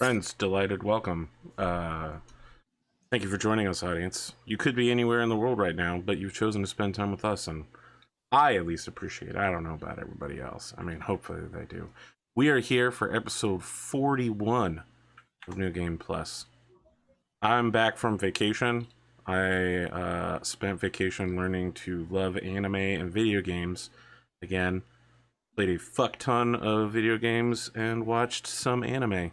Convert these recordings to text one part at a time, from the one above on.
Friends, delighted welcome. Thank you for joining us, audience. You could be anywhere in the world right now, but you've chosen to spend time with us, and I at least appreciate it. I don't know about everybody else. I mean, hopefully they do. We are here for episode 41 of New Game Plus. I'm back from vacation. I spent vacation learning to love anime and video games again. Played a fuck ton of video games and watched some anime.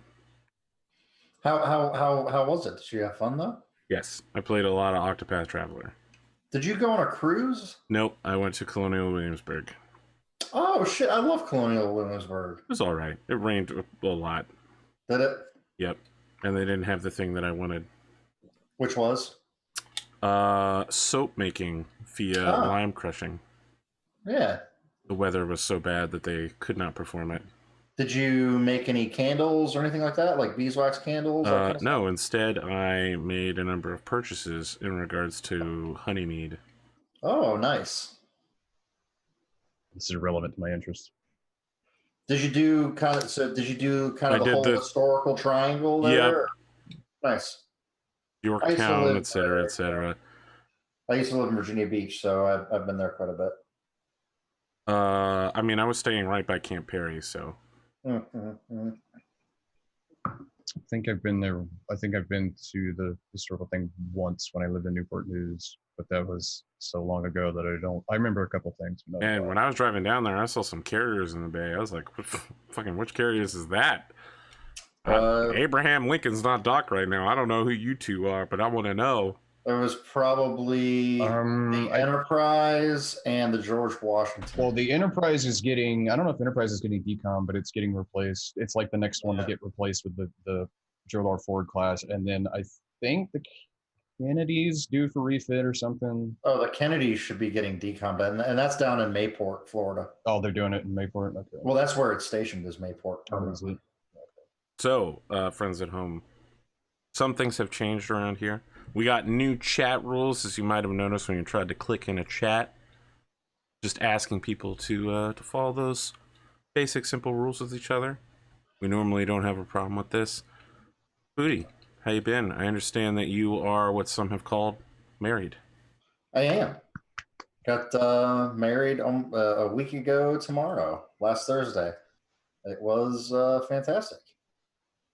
How was it? Did you have fun though? Yes, I played a lot of Octopath Traveler. Did you go on a cruise? Nope, I went to Colonial Williamsburg. Oh shit! I love Colonial Williamsburg. It was all right. It rained a lot. Did it? Yep, and they didn't have the thing that I wanted. Which was? Soap making via lime crushing. Yeah. The weather was so bad that they could not perform it. Did you make any candles or anything like that, like beeswax candles? No, instead I made a number of purchases in regards to honey mead. Oh, nice. This is irrelevant to my interest. Did you do kind of the whole historical triangle there? Yep. Nice. Yorktown, etc., etc. I used to live in Virginia Beach, so I've been there quite a bit. I mean, I was staying right by Camp Perry, so. Mm-hmm. I think I've been there. I think I've been to the historical thing once when I lived in Newport News, but that was so long ago that I remember a couple things. And when I was driving down there, I saw some carriers in the bay. I was like, fucking which carriers is that? Abraham Lincoln's not docked right now. I don't know who you two are, but I want to know. It was probably the Enterprise and the George Washington. Well, the Enterprise is getting, I don't know if Enterprise is getting decom, but it's getting replaced. It's like the next one to get replaced with the Gerald R. Ford class. And then I think the Kennedy's due for refit or something. Oh, the Kennedy should be getting decom, and that's down in Mayport, Florida. Oh, they're doing it in Mayport? Okay. Well, that's where it's stationed, is Mayport. Permanently. So, friends at home, some things have changed around here. We got new chat rules, as you might have noticed when you tried to click in a chat. Just asking people to follow those basic, simple rules with each other. We normally don't have a problem with this. Booty, how you been? I understand that you are what some have called married. I am. Got married a week ago tomorrow, last Thursday. It was fantastic.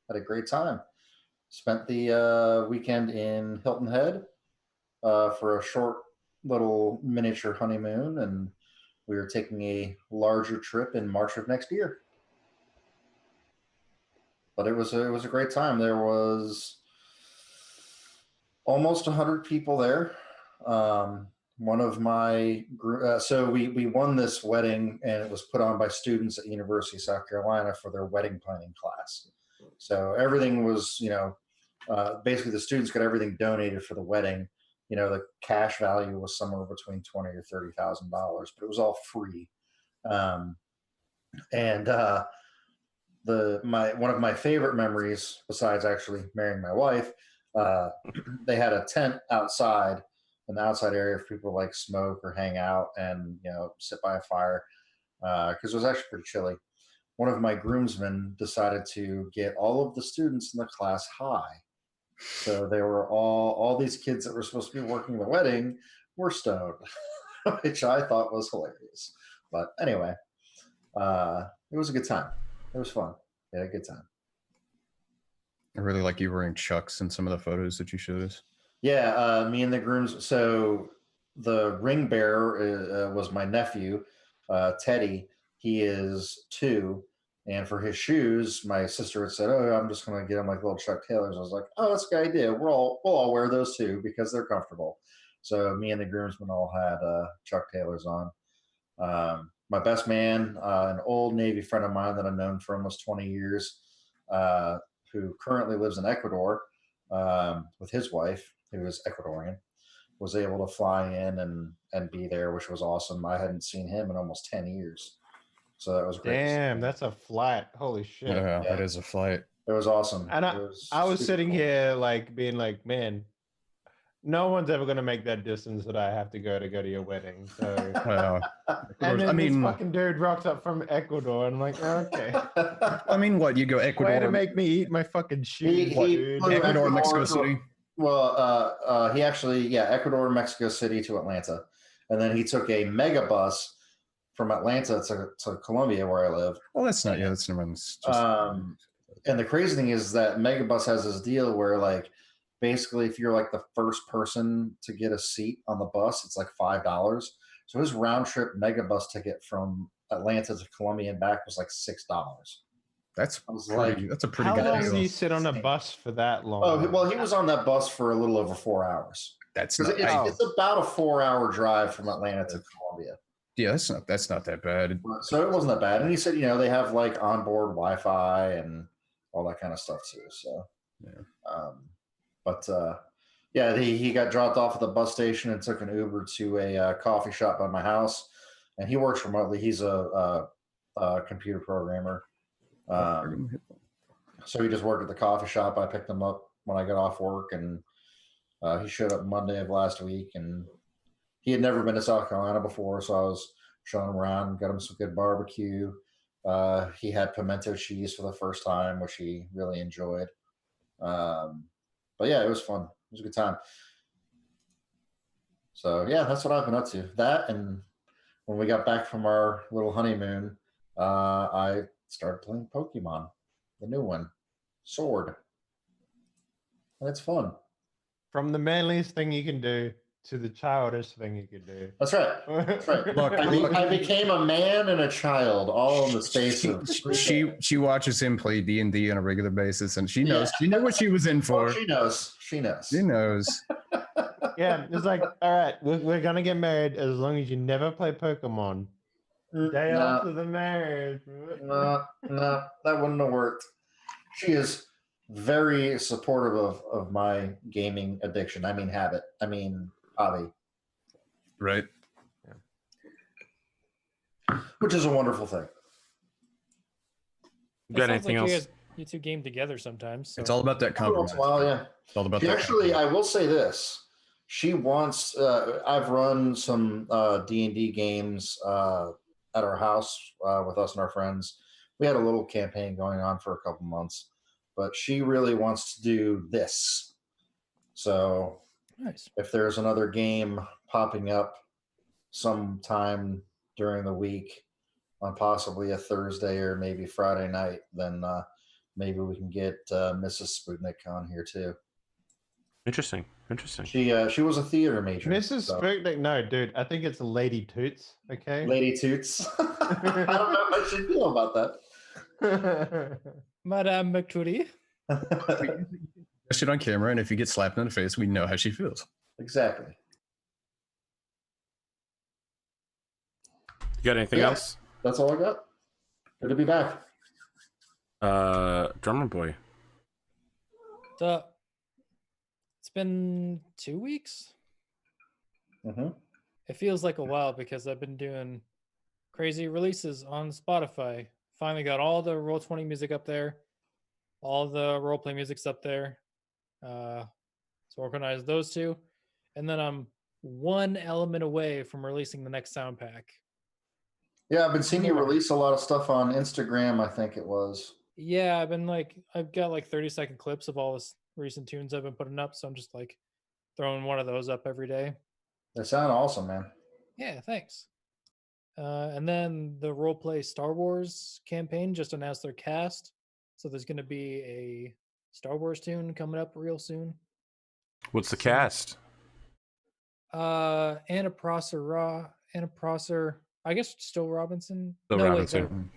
Had a great time. Spent the weekend in Hilton Head for a short little miniature honeymoon, and we are taking a larger trip in March of next year. But it was a great time. There was almost 100 people there. One of my so we won this wedding, and it was put on by students at the University of South Carolina for their wedding planning class. So everything was, basically the students got everything donated for the wedding. The cash value was somewhere between $20,000 or $30,000, but it was all free. One of my favorite memories, besides actually marrying my wife, they had a tent outside in the outside area for people to like smoke or hang out and sit by a fire because it was actually pretty chilly. One of my groomsmen decided to get all of the students in the class high. So they were all these kids that were supposed to be working the wedding were stoned, which I thought was hilarious. But anyway, it was a good time. It was fun. We had a good time. I really like you wearing Chucks in some of the photos that you showed us. Yeah, me and the grooms. So the ring bearer was my nephew, Teddy. He is 2, and for his shoes, my sister had said, "Oh, I'm just going to get him like little Chuck Taylors." I was like, "Oh, that's a good idea. We'll all wear those too because they're comfortable." So me and the groomsmen all had Chuck Taylors on. My best man, an old Navy friend of mine that I've known for almost 20 years, who currently lives in Ecuador with his wife, who is Ecuadorian, was able to fly in and be there, which was awesome. I hadn't seen him in almost 10 years. So that was great. Damn, that's a flight. Holy shit. Yeah, that is a flight. It was awesome. And I was sitting here like being like, man, no one's ever gonna make that distance that I have to go to your wedding. So, and then I this mean, fucking dude rocks up from Ecuador, and I'm like, okay, I mean, what you go way Ecuador, to make me eat my fucking shoes, dude. flew Ecuador, Mexico to- City. Well, he actually, Ecuador, Mexico City to Atlanta, and then he took a mega bus from Atlanta to Colombia, where I live. Well, that's not. Yeah, that's never mind. It's just, And the crazy thing is that Megabus has this deal where, like, basically, if you're like the first person to get a seat on the bus, it's like $5. So his round trip Megabus ticket from Atlanta to Colombia and back was like $6. that's I was pretty. like, That's a pretty How good long deal. do you sit on a bus for that long? oh, well, he was on that bus for a little over 4 hours. That's 'Cause not. it's about a 4-hour drive from Atlanta to Colombia. Yeah, that's not that bad. So it wasn't that bad. And he said, they have like onboard Wi-Fi and all that kind of stuff too. So, Yeah. But he got dropped off at the bus station and took an Uber to a coffee shop by my house. And he works remotely. He's a computer programmer. So he just worked at the coffee shop. I picked him up when I got off work, and he showed up Monday of last week. And he had never been to South Carolina before, so I was showing him around, got him some good barbecue. He had pimento cheese for the first time, which he really enjoyed. But yeah, it was fun. It was a good time. So yeah, that's what I've been up to. That, and when we got back from our little honeymoon, I started playing Pokemon, the new one, Sword, and it's fun. From the manliest thing you can do to the childish thing you can do. That's right. That's right. Look, I became a man and a child all in the space of she watches him play D&D on a regular basis, and she knows. She knew what she was in for. Oh, she knows. She knows. She knows. Yeah, it's like, all right, we're gonna get married as long as you never play Pokemon. Day after the marriage. No, that wouldn't have worked. She is very supportive of my gaming addiction. I mean, habit. I mean, hobby. Right. Which is a wonderful thing. You got anything else? You two game together sometimes. So. It's all about that Every once compromise. in a while, yeah. It's all about She that. actually, I will say this. She wants. I've run some D&D games at our house with us and our friends. We had a little campaign going on for a couple months, but she really wants to do this. So, Nice. if there's another game popping up sometime during the week on possibly a Thursday or maybe Friday night, then maybe we can get Mrs. Spootnik on here too. Interesting. She was a theater major. Mrs. so- Spootnik, no, dude, I think it's Lady Toots, okay? Lady Toots. I don't know how she feel about that. Madame McTrudy. Shit on camera, and if you get slapped in the face, we know how she feels. Exactly. You got anything Yeah. else? That's all I got. Good to be back. Drumurboy. It's been 2 weeks. Mm-hmm. It feels like a while because I've been doing crazy releases on Spotify. Finally got all the Roll20 music up there. All the roleplay music's up there. So organize those two. And then I'm one element away from releasing the next sound pack. Yeah, I've been seeing you release a lot of stuff on Instagram, I think it was. Yeah, I've got like 30-second clips of all this recent tunes I've been putting up. So I'm just like throwing one of those up every day. They sound awesome, man. Yeah, thanks. And then the roleplay Star Wars campaign just announced their cast. So there's going to be a Star Wars tune coming up real soon. What's the cast? Anna Prosser, I guess still Robinson. Still no, Robinson.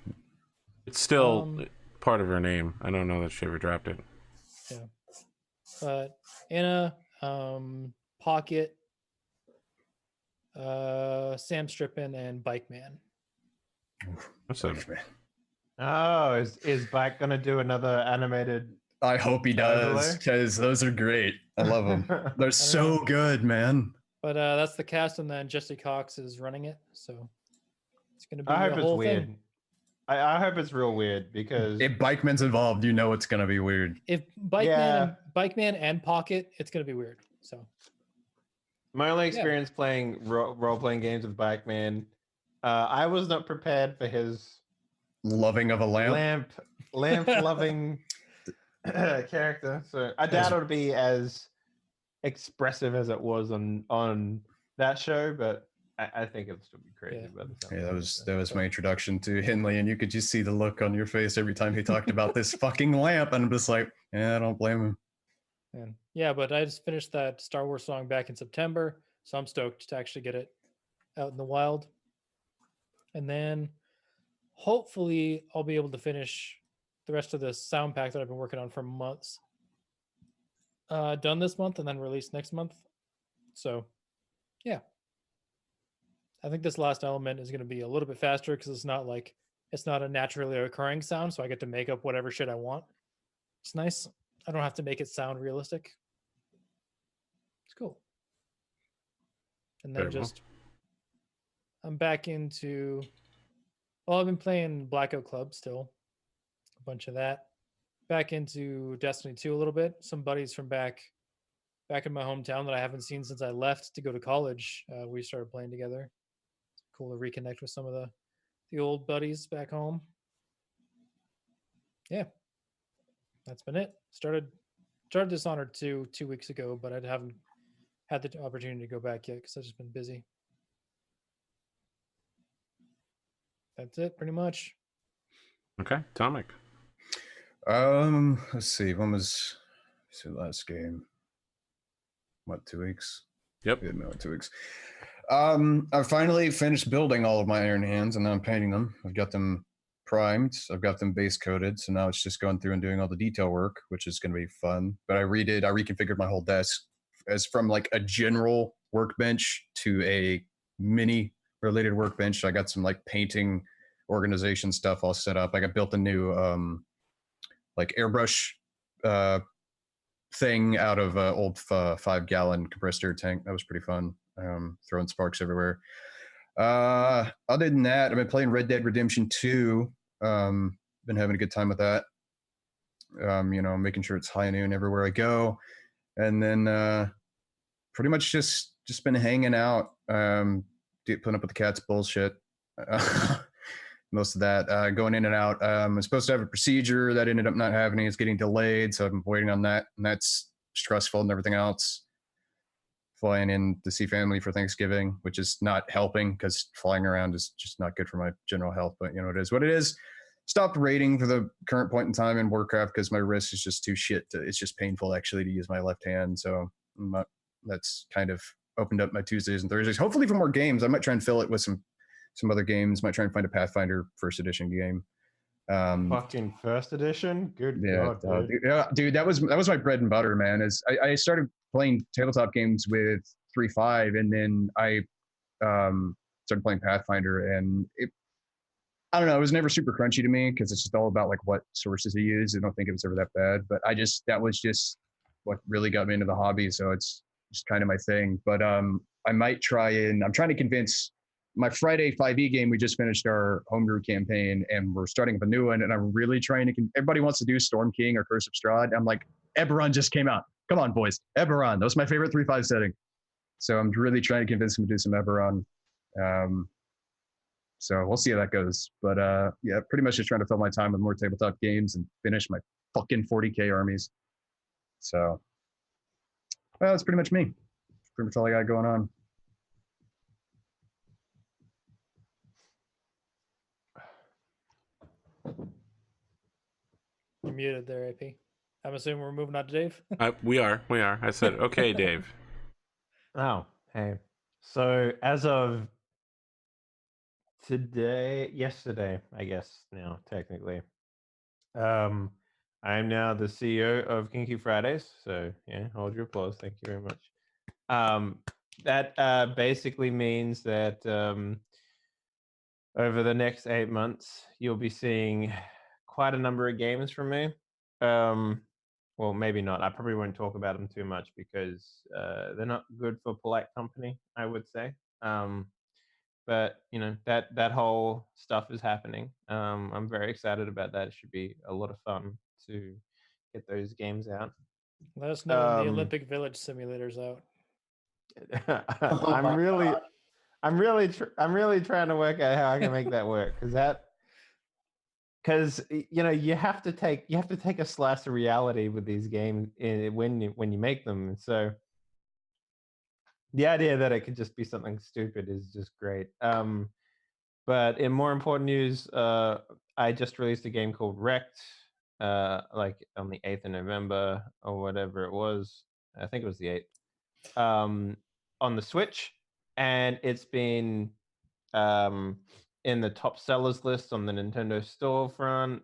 It's still part of her name. I don't know that she ever dropped it. Yeah. But Anna, Pocket, Sam Strippin, and Bike Man. What's that? Oh, is Bike gonna do another animated? I hope he does, because those are great. I love them. They're so good, man. But that's the cast, and then Jesse Cox is running it. So it's going to be I a hope it's whole weird. thing. I hope it's real weird because If Bikeman's involved, you know it's gonna be weird. If Bike Man and Pocket, it's going to be weird. So My only Yeah. experience playing role-playing games with Blackman, I was not prepared for his Loving of a lamp. lamp-loving character. So I doubt it'll be as expressive as it was on that show, but I think it'll still be crazy. Yeah. By the sound Yeah, of that it, was so. that was my introduction to Henley, and you could just see the look on your face every time he talked about this fucking lamp, and I'm just like, yeah, I don't blame him. And yeah, but I just finished that Star Wars song back in September, so I'm stoked to actually get it out in the wild. And then hopefully I'll be able to finish the rest of the sound pack that I've been working on for months. Done this month and then released next month. So yeah. I think this last element is going to be a little bit faster because it's not a naturally occurring sound, so I get to make up whatever shit I want. It's nice. I don't have to make it sound realistic. It's cool. And then Very well. I'm back into. Well, I've been playing Blackout Club still, a bunch of that. Back into Destiny 2 a little bit. Some buddies from back in my hometown that I haven't seen since I left to go to college. We started playing together. It's cool to reconnect with some of the old buddies back home. Yeah, that's been it. Started Dishonored 2 weeks ago, but I haven't had the opportunity to go back yet because I've just been busy. That's it, pretty much. Okay, Atomic. Let's see. When was the last game? What, 2 weeks? Yep. Yeah, no, 2 weeks. I finally finished building all of my Iron Hands, and now I'm painting them. I've got them primed. I've got them base coated, so now it's just going through and doing all the detail work, which is going to be fun. But I reconfigured my whole desk as from like a general workbench to a mini related workbench. I got some like painting organization stuff all set up. I got built a new like airbrush thing out of an old 5-gallon compressed air tank. That was pretty fun. Throwing sparks everywhere. Other than that, I've been playing Red Dead Redemption 2. Been having a good time with that. Making sure it's high noon everywhere I go. And then pretty much just been hanging out, putting up with the cat's bullshit. Most of that, going in and out. I'm supposed to have a procedure that ended up not happening. It's getting delayed, so I'm waiting on that, and that's stressful and everything else. Flying in to see family for Thanksgiving, which is not helping because flying around is just not good for my general health, but it is what it is. Stopped raiding for the current point in time in Warcraft because my wrist is just too shit. It's just painful actually to use my left hand, so that's kind of opened up my Tuesdays and Thursdays. Hopefully for more games. I might try and fill it with some other games. Might try and find a Pathfinder first edition game. Fucking first edition, good Yeah, god, dude. dude, that was my bread and butter, man. Is I started playing tabletop games with 3.5, and then I started playing Pathfinder, and I don't know, it was never super crunchy to me because it's just all about like what sources to use. I don't think it was ever that bad, but that was just what really got me into the hobby. So it's just kind of my thing. But I might try and I'm trying to convince my Friday 5e game. We just finished our homebrew campaign and we're starting up a new one. And I'm really trying to, everybody wants to do Storm King or Curse of Strahd. I'm like, Eberron just came out. Come on, boys. Eberron. That was my favorite 3.5 setting. So I'm really trying to convince him to do some Eberron. So we'll see how that goes. But yeah, pretty much just trying to fill my time with more tabletop games and finish my fucking 40K armies. So, well, that's pretty much me. That's pretty much all I got going on. You're muted there, AP. I'm assuming we're moving on to Dave. We are. I said, okay, Dave. Oh, hey. So as of yesterday, I guess now technically, I am now the CEO of Kinky Fridays. So yeah, hold your applause. Thank you very much. That basically means that over the next 8 months, you'll be seeing quite a number of games from me. Well, maybe not. I probably won't talk about them too much because they're not good for polite company, I would say. But that whole stuff is happening. I'm very excited about that. It should be a lot of fun to get those games out. Let us know when the Olympic Village simulator's out. Oh I'm my really, God. I'm really trying to work out how I can make that work because you have to take a slice of reality with these games when you make them. So the idea that it could just be something stupid is just great. But in more important news, I just released a game called Wrecked, like on the 8th of November or whatever it was. I think it was the 8th, on the Switch, and it's been in the top sellers list on the Nintendo storefront,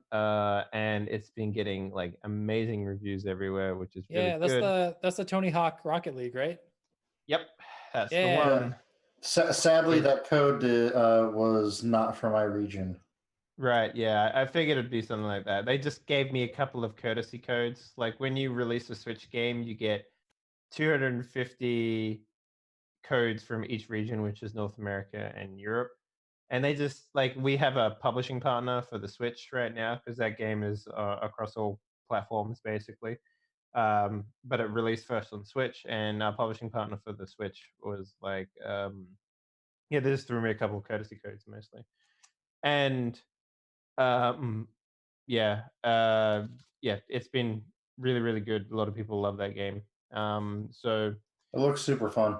and it's been getting like amazing reviews everywhere, which is really Yeah, good. that's the Tony Hawk Rocket League, right? Yep, that's the Yeah. one. Sadly, Which- that code was not for my region. Right, yeah, I figured it'd be something like that. They just gave me a couple of courtesy codes. Like when you release a Switch game, you get 250 codes from each region, which is North America and Europe. And they just like we have a publishing partner for the Switch right now because that game is across all platforms basically. But it released first on Switch, and our publishing partner for the Switch was like, yeah, they just threw me a couple of courtesy codes mostly, and um, yeah, yeah, it's been really, really good. A lot of people love that game. So It looks super fun.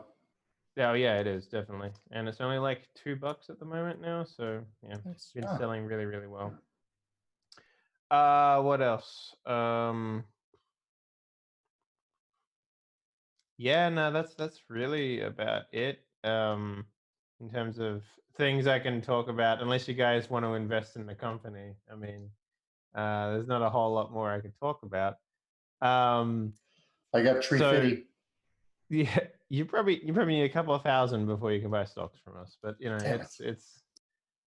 oh yeah, it is definitely, and it's only like $2 at the moment now. So yeah, it's Nice. been Ah. selling really, really well. What else? Yeah, no, that's really about it. In terms of things I can talk about, unless you guys want to invest in the company. I mean, there's not a whole lot more I could talk about. Um, I got Tree so Fitty. yeah, you probably need a couple of thousand before you can buy stocks from us. But Damn it. it's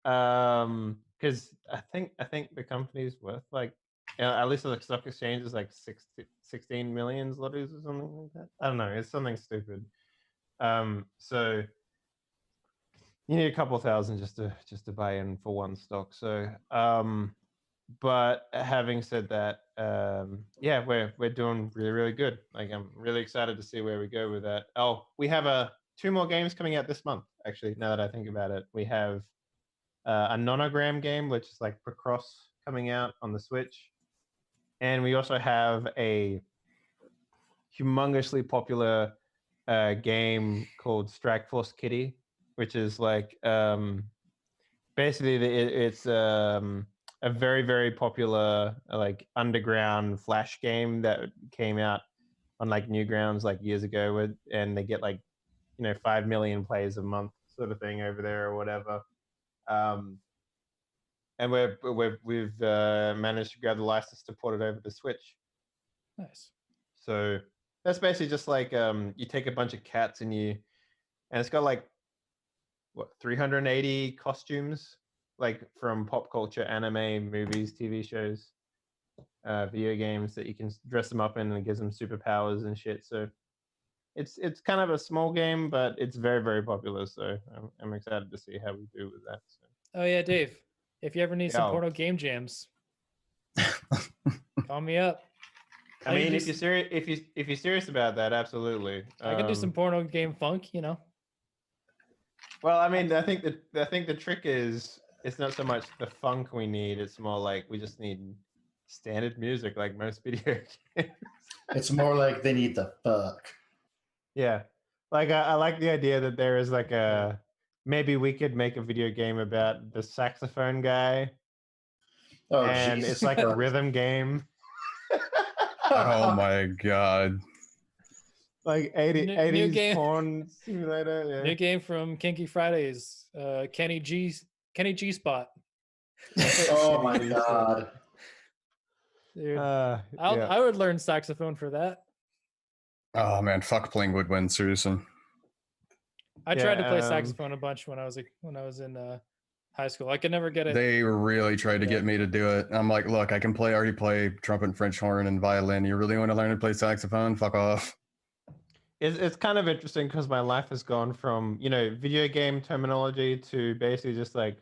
because I think the company's worth like at least the stock exchange is like 16 million zlotys or something like that. I don't know. It's something stupid. So you need a couple of thousand just to buy in for one stock. So but having said that, yeah, we're doing really, really good. Like I'm really excited to see where we go with that. Oh, we have two more games coming out this month. Actually, now that I think about it, we have a nonogram game, which is like Precross, coming out on the Switch, and we also have a humongously popular game called Strike Force Kitty, which is like basically it's a very, very popular like underground flash game that came out on like Newgrounds like years ago, and they get like 5 million plays a month sort of thing over there or whatever. Um, and we've managed to grab the license to port it over to Switch. Nice. So that's basically just like you take a bunch of cats and it's got like what 380 costumes, like from pop culture, anime, movies, TV shows, video games that you can dress them up in, and it gives them superpowers and shit. So it's kind of a small game, but it's very, very popular. So I'm excited to see how we do with that. So. Oh yeah, Dave. If you ever need some Yo. porno game jams, call me up. I I can mean, do if you're serious, if you're serious about that, absolutely. I can do some porno game funk, Well, I mean, I think the trick is it's not so much the funk we need; it's more like we just need standard music, like most video games. It's more like they need the fuck. Yeah, like I like the idea that there is like a maybe we could make a video game about the saxophone guy, Oh, and Jesus it's like a Christ. rhythm game, Oh my god. like New 80s game. porn simulator. New Yeah. game from Kinky Fridays. Kenny G Spot. Oh my god. Dude, Yeah. I would learn saxophone for that. Oh man, fuck playing woodwind, seriously. I tried to play Yeah, saxophone a bunch when I was in high school. I could never get it. They really tried to Yeah. get me to do it. I'm like, look, I can already play trumpet and French horn and violin. You really want to learn to play saxophone? Fuck off. It's kind of interesting because my life has gone from video game terminology to basically just like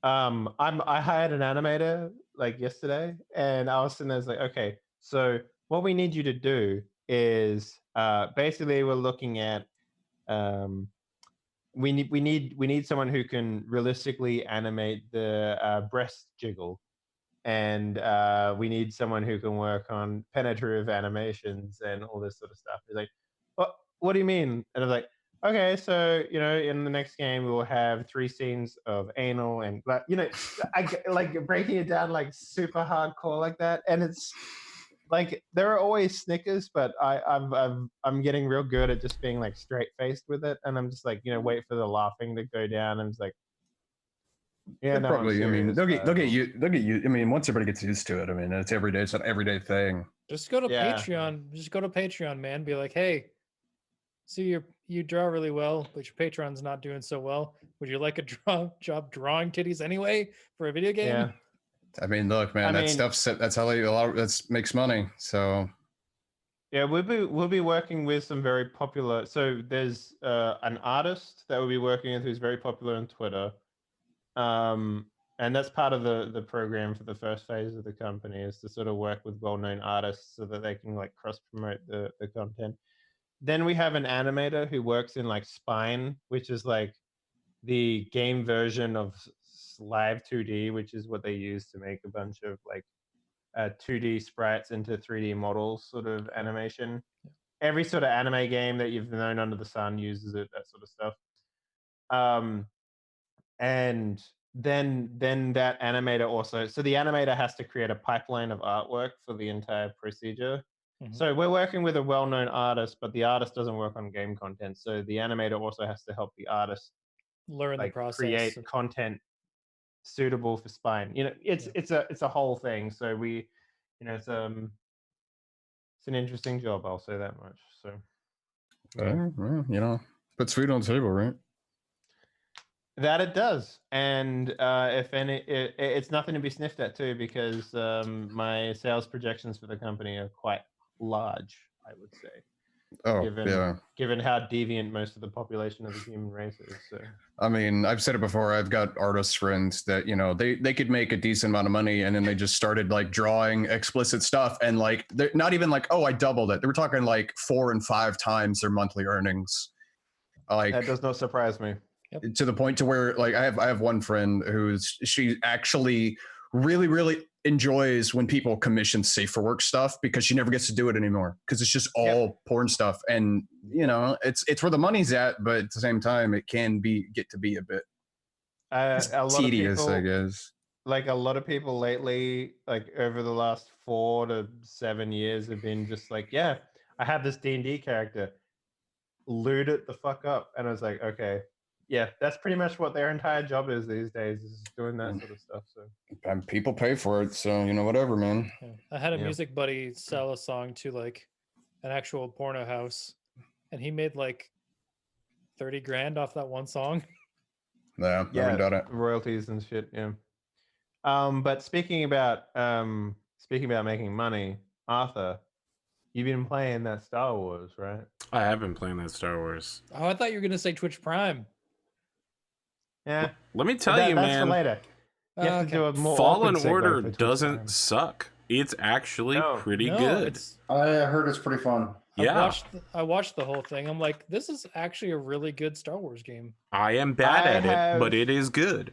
I hired an animator like yesterday, and I was sitting there like, okay, so what we need you to do is basically we're looking at we need someone who can realistically animate the breast jiggle, and we need someone who can work on penetrative animations and all this sort of stuff. He's like, what do you mean? And I was like, okay, so in the next game we will have 3 scenes of anal and I like breaking it down like super hardcore like that, and it's like there are always snickers, but I'm getting real good at just being like straight faced with it, and I'm just like wait for the laughing to go down, and it's like They'll no, probably. I mean, serious, they'll get you. They'll get you. I mean, once everybody gets used to it, I mean, it's everyday. It's an everyday thing. Just go to Yeah. Patreon. Just go to Patreon, man. Be like, hey, see, you draw really well, but your Patreon's not doing so well. Would you like a job drawing titties anyway for a video game? Yeah. I mean, look, man, I that mean- stuff's that's how that makes money. So Yeah, we'll be working with some very popular. So there's an artist that we'll be working with who's very popular on Twitter, and that's part of the program for the first phase of the company, is to sort of work with well-known artists so that they can like cross promote the content. Then we have an animator who works in like Spine, which is like the game version of Live 2D, which is what they use to make a bunch of like 2D sprites into 3D models sort of animation. Every sort of anime game that you've known under the sun uses it, that sort of stuff. And then that animator also, so the animator has to create a pipeline of artwork for the entire procedure. Mhm. So we're working with a well-known artist, but the artist doesn't work on game content. So the animator also has to help the artist Learn the like process. create content suitable for Spine. It's a whole thing. So we, it's an interesting job. I'll say that much. So well, puts food on the table, right? that it does, and if any, it's nothing to be sniffed at too, because my sales projections for the company are quite large, I would say. Oh, given how deviant most of the population of the human race is. So I mean, I've said it before. I've got artist friends that they could make a decent amount of money, and then they just started like drawing explicit stuff, and like they're not even like, oh, I doubled it. They were talking like 4 and 5 times their monthly earnings. Like that does not surprise me. To the point to where like I have one friend she actually really enjoys when people commission safe for work stuff, because she never gets to do it anymore because it's just all porn stuff, and it's where the money's at, but at the same time it can get to be a bit a lot tedious, of people, I guess. Like a lot of people lately, like over the last 4 to 7 years, have been just like, yeah, I have this D&D character, loot it the fuck up, and I was like, okay. Yeah, that's pretty much what their entire job is these days, is doing that sort of stuff. So And people pay for it, so whatever, man. Yeah. I had a Yeah. music buddy sell a song to like an actual porno house, and he made like 30 grand off that one song. Yeah, never done it. royalties and shit. Yeah. But speaking about making money, Arthur, you've been playing that Star Wars, right? I have been playing that Star Wars. Oh, I thought you were gonna say Twitch Prime. Yeah. Let me tell But you, that's man. for later. You have to do a more Fallen awkward segue Order for Twitch doesn't Prime. suck. It's actually No. pretty No, good. it's I heard it's pretty fun. Yeah, I watched the whole thing. I'm like, this is actually a really good Star Wars game. I am bad I at it, but have- it is good.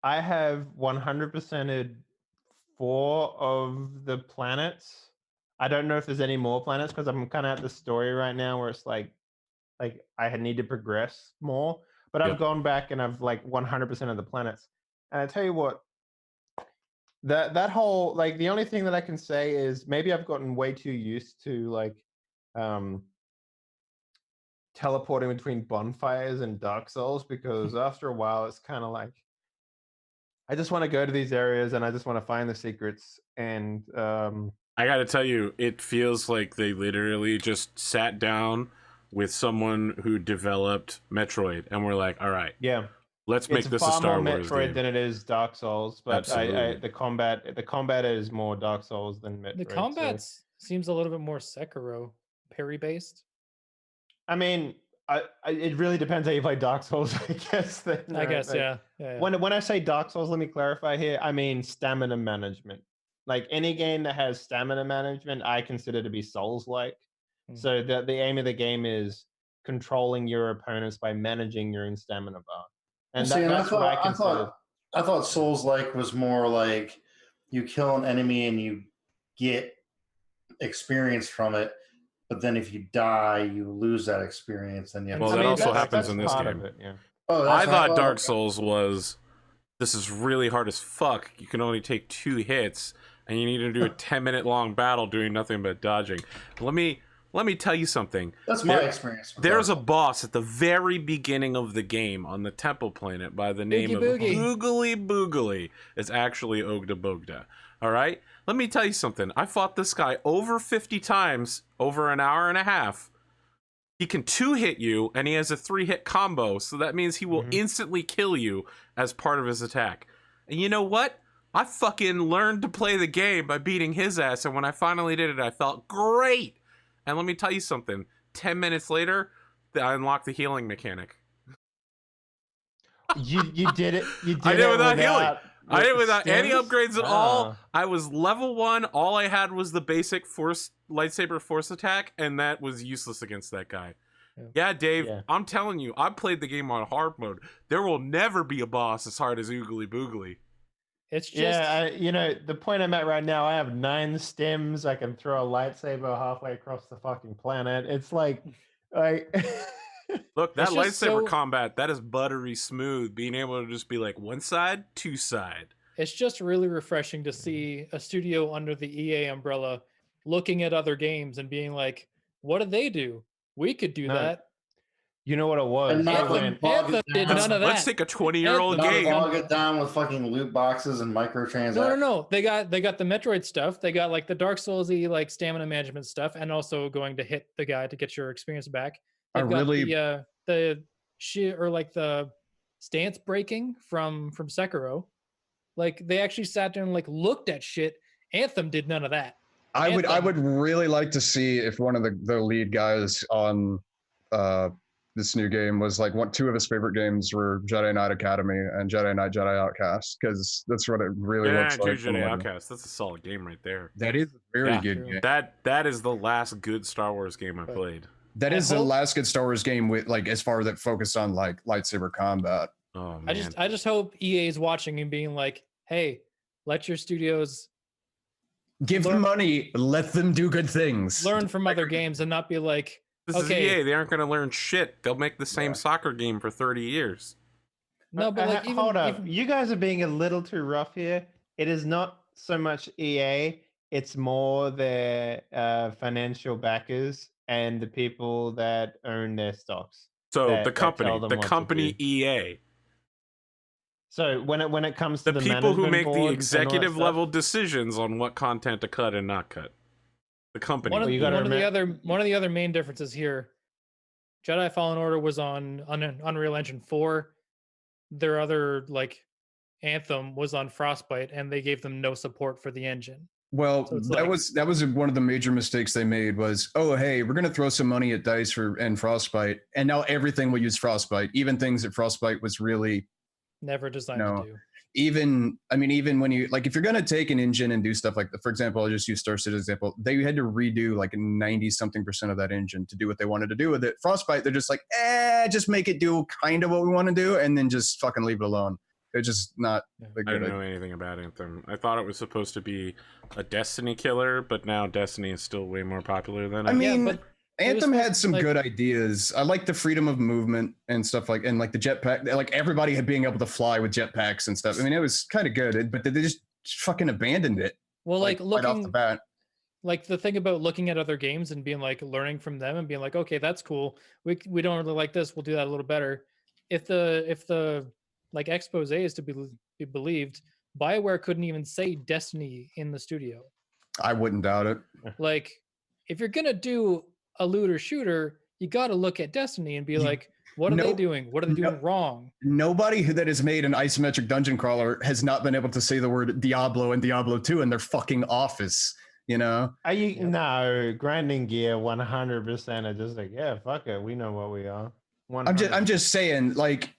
I have 100%ed 4 of the planets. I don't know if there's any more planets, because I'm kind of at the story right now where it's like I need to progress more. But I've Yep. gone back and I've like 100% of the planets. And I tell you what, that whole, like, the only thing that I can say is maybe I've gotten way too used to like teleporting between bonfires and Dark Souls, because after a while it's kind of like I just want to go to these areas and I just want to find the secrets. And I gotta tell you, it feels like they literally just sat down with someone who developed Metroid and we're like, all right, yeah, let's make it's this a far Star more Wars Metroid game. than it is Dark Souls. But Absolutely. the combat is more Dark Souls than Metroid. The combat seems a little bit more Sekiro parry based. I mean, it really depends how you play Dark Souls, I guess. Then, I right? guess, Like, yeah. When I say Dark Souls, let me clarify here. I mean stamina management. Like any game that has stamina management, I consider to be Souls-like. So the aim of the game is controlling your opponents by managing your own stamina bar. And See, that's what I consider. I thought Souls-like was more like you kill an enemy and you get experience from it, but then if you die, you lose that experience. And Well, that also happens in this part game. of it, yeah. Oh, I thought Dark Souls was, this is really hard as fuck. You can only take 2 hits, and you need to do a 10-minute long battle doing nothing but dodging. Let me tell you something. That's my experience. There's a boss at the very beginning of the game on the temple planet by the name of Oogly Boogly. It's actually Ogda Bogda. All right? Let me tell you something. I fought this guy over 50 times over an hour and a half. He can 2-hit you, and he has a 3-hit combo, so that means he will instantly kill you as part of his attack. And you know what? I fucking learned to play the game by beating his ass, and when I finally did it, I felt great. And let me tell you something. 10 minutes later, I unlocked the healing mechanic. You did it. You did I did it without healing. I did without stems? any upgrades at all. Ah. I was level 1. All I had was the basic lightsaber force attack, and that was useless against that guy. Yeah, Dave, I'm telling you, I played the game on hard mode. There will never be a boss as hard as Oogly Boogly. It's just the point I'm at right now, I have 9 stems. I can throw a lightsaber halfway across the fucking planet. It's like Look, that It's just lightsaber combat, that is buttery smooth. Being able to just be like 1 side, 2 side. It's just really refreshing to see a studio under the EA umbrella looking at other games and being like, what do they do? We could do that. You know what it was? And not Anthem did none of that. Let's take a 20-year-old Not game. bog it down with fucking loot boxes and microtransactions. No. They got the Metroid stuff. They got like the Dark Soulsy like stamina management stuff, and also going to hit the guy to get your experience back. They've got the shit or like the stance breaking from Sekiro. Like they actually sat there and like looked at shit. Anthem did none of that. I would really like to see if one of the lead guys on this new game was like 2 of his favorite games were Jedi Knight Academy and Jedi Knight Jedi Outcast, because that's what it really looks like. Jedi Outcast, that's a solid game right there. That is a very good game. That is the last good Star Wars game I played. That is the last good Star Wars game with like as far as that focused on like lightsaber combat. Oh man. I just hope EA is watching and being like, hey, let your studios give them money, let them do good things. Learn from other games and not be like, this is EA. They aren't going to learn shit. They'll make the same soccer game for 30 years. No, but like, hold up. You guys are being a little too rough here. It is not so much EA. It's more their financial backers and the people that own their stocks. So the company EA. So when it comes to the people who make the executive level decisions on what content to cut and not cut. The company. One of the other main differences here, Jedi Fallen Order was on Unreal Engine 4. Their other like Anthem was on Frostbite, and they gave them no support for the engine. Well, so that was one of the major mistakes they made was, oh hey, we're gonna throw some money at DICE and Frostbite, and now everything will use Frostbite, even things that Frostbite was really never designed to do. Even when you like, if you're gonna take an engine and do stuff like, for example, I'll just use Star Citizen example. They had to redo like 90-something% of that engine to do what they wanted to do with it. Frostbite, they're just like, just make it do kind of what we want to do, and then just fucking leave it alone. They're just not. I don't know anything about Anthem. I thought it was supposed to be a Destiny killer, but now Destiny is still way more popular than it. I mean, Anthem had some good ideas. I like the freedom of movement and stuff and like the jetpack, like everybody had being able to fly with jetpacks and stuff. I mean, it was kind of good, but they just fucking abandoned it. Well, like looking right off the bat. Like the thing about looking at other games and being like learning from them and being like, okay, that's cool. We don't really like this. We'll do that a little better. If the like expose is to be believed, BioWare couldn't even say Destiny in the studio. I wouldn't doubt it. Like, if you're gonna do a looter shooter, you got to look at Destiny and be like, what are they doing? What are they doing wrong? Nobody that has made an isometric dungeon crawler has not been able to say the word Diablo and Diablo 2 in their fucking office. You know? No, grinding gear 100% are just like, yeah, fuck it. We know what we are. 100%. I'm just saying, like,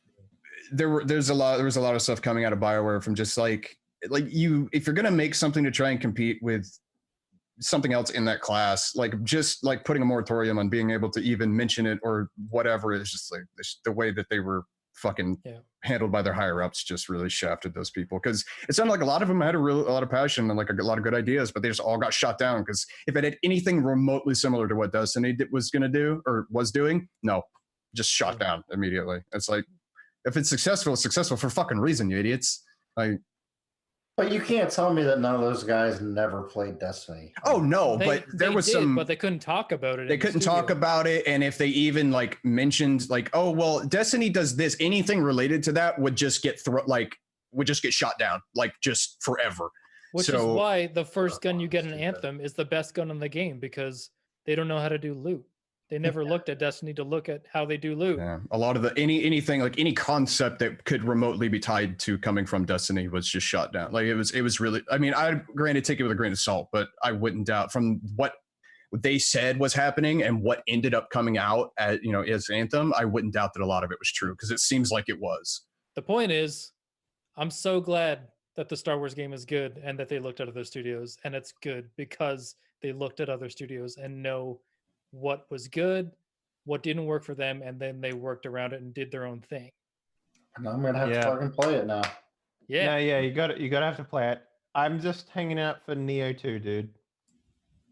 there was a lot of stuff coming out of BioWare from just like if you're gonna make something to try and compete with something else in that class, like just like putting a moratorium on being able to even mention it or whatever. Is just like the way that they were fucking handled by their higher ups just really shafted those people, because it sounded like a lot of them had a lot of passion and like a lot of good ideas, but they just all got shot down because if it had anything remotely similar to what Destiny was going to do or was doing, no, just shot down immediately. It's like, if it's successful for fucking reason, you idiots. Like, but you can't tell me that none of those guys never played Destiny. Oh no, but there was some. But they couldn't talk about it. They couldn't talk about it, and if they even like mentioned like, oh well, Destiny does this, anything related to that would just get would just get shot down, like just forever. Which is why the first gun you get in Anthem is the best gun in the game, because they don't know how to do loot. They never looked at Destiny to look at how they do loot. Yeah, a lot of the anything like any concept that could remotely be tied to coming from Destiny was just shot down. Like it was really. I mean, I granted take it with a grain of salt, but I wouldn't doubt from what they said was happening and what ended up coming out as as Anthem. I wouldn't doubt that a lot of it was true, because it seems like it was. The point is, I'm so glad that the Star Wars game is good and that they looked at other studios, and it's good because they looked at other studios and know what was good, what didn't work for them, and then they worked around it and did their own thing. And I'm gonna have to fucking play it now. Yeah, you got to have to play it. I'm just hanging out for Neo 2, dude.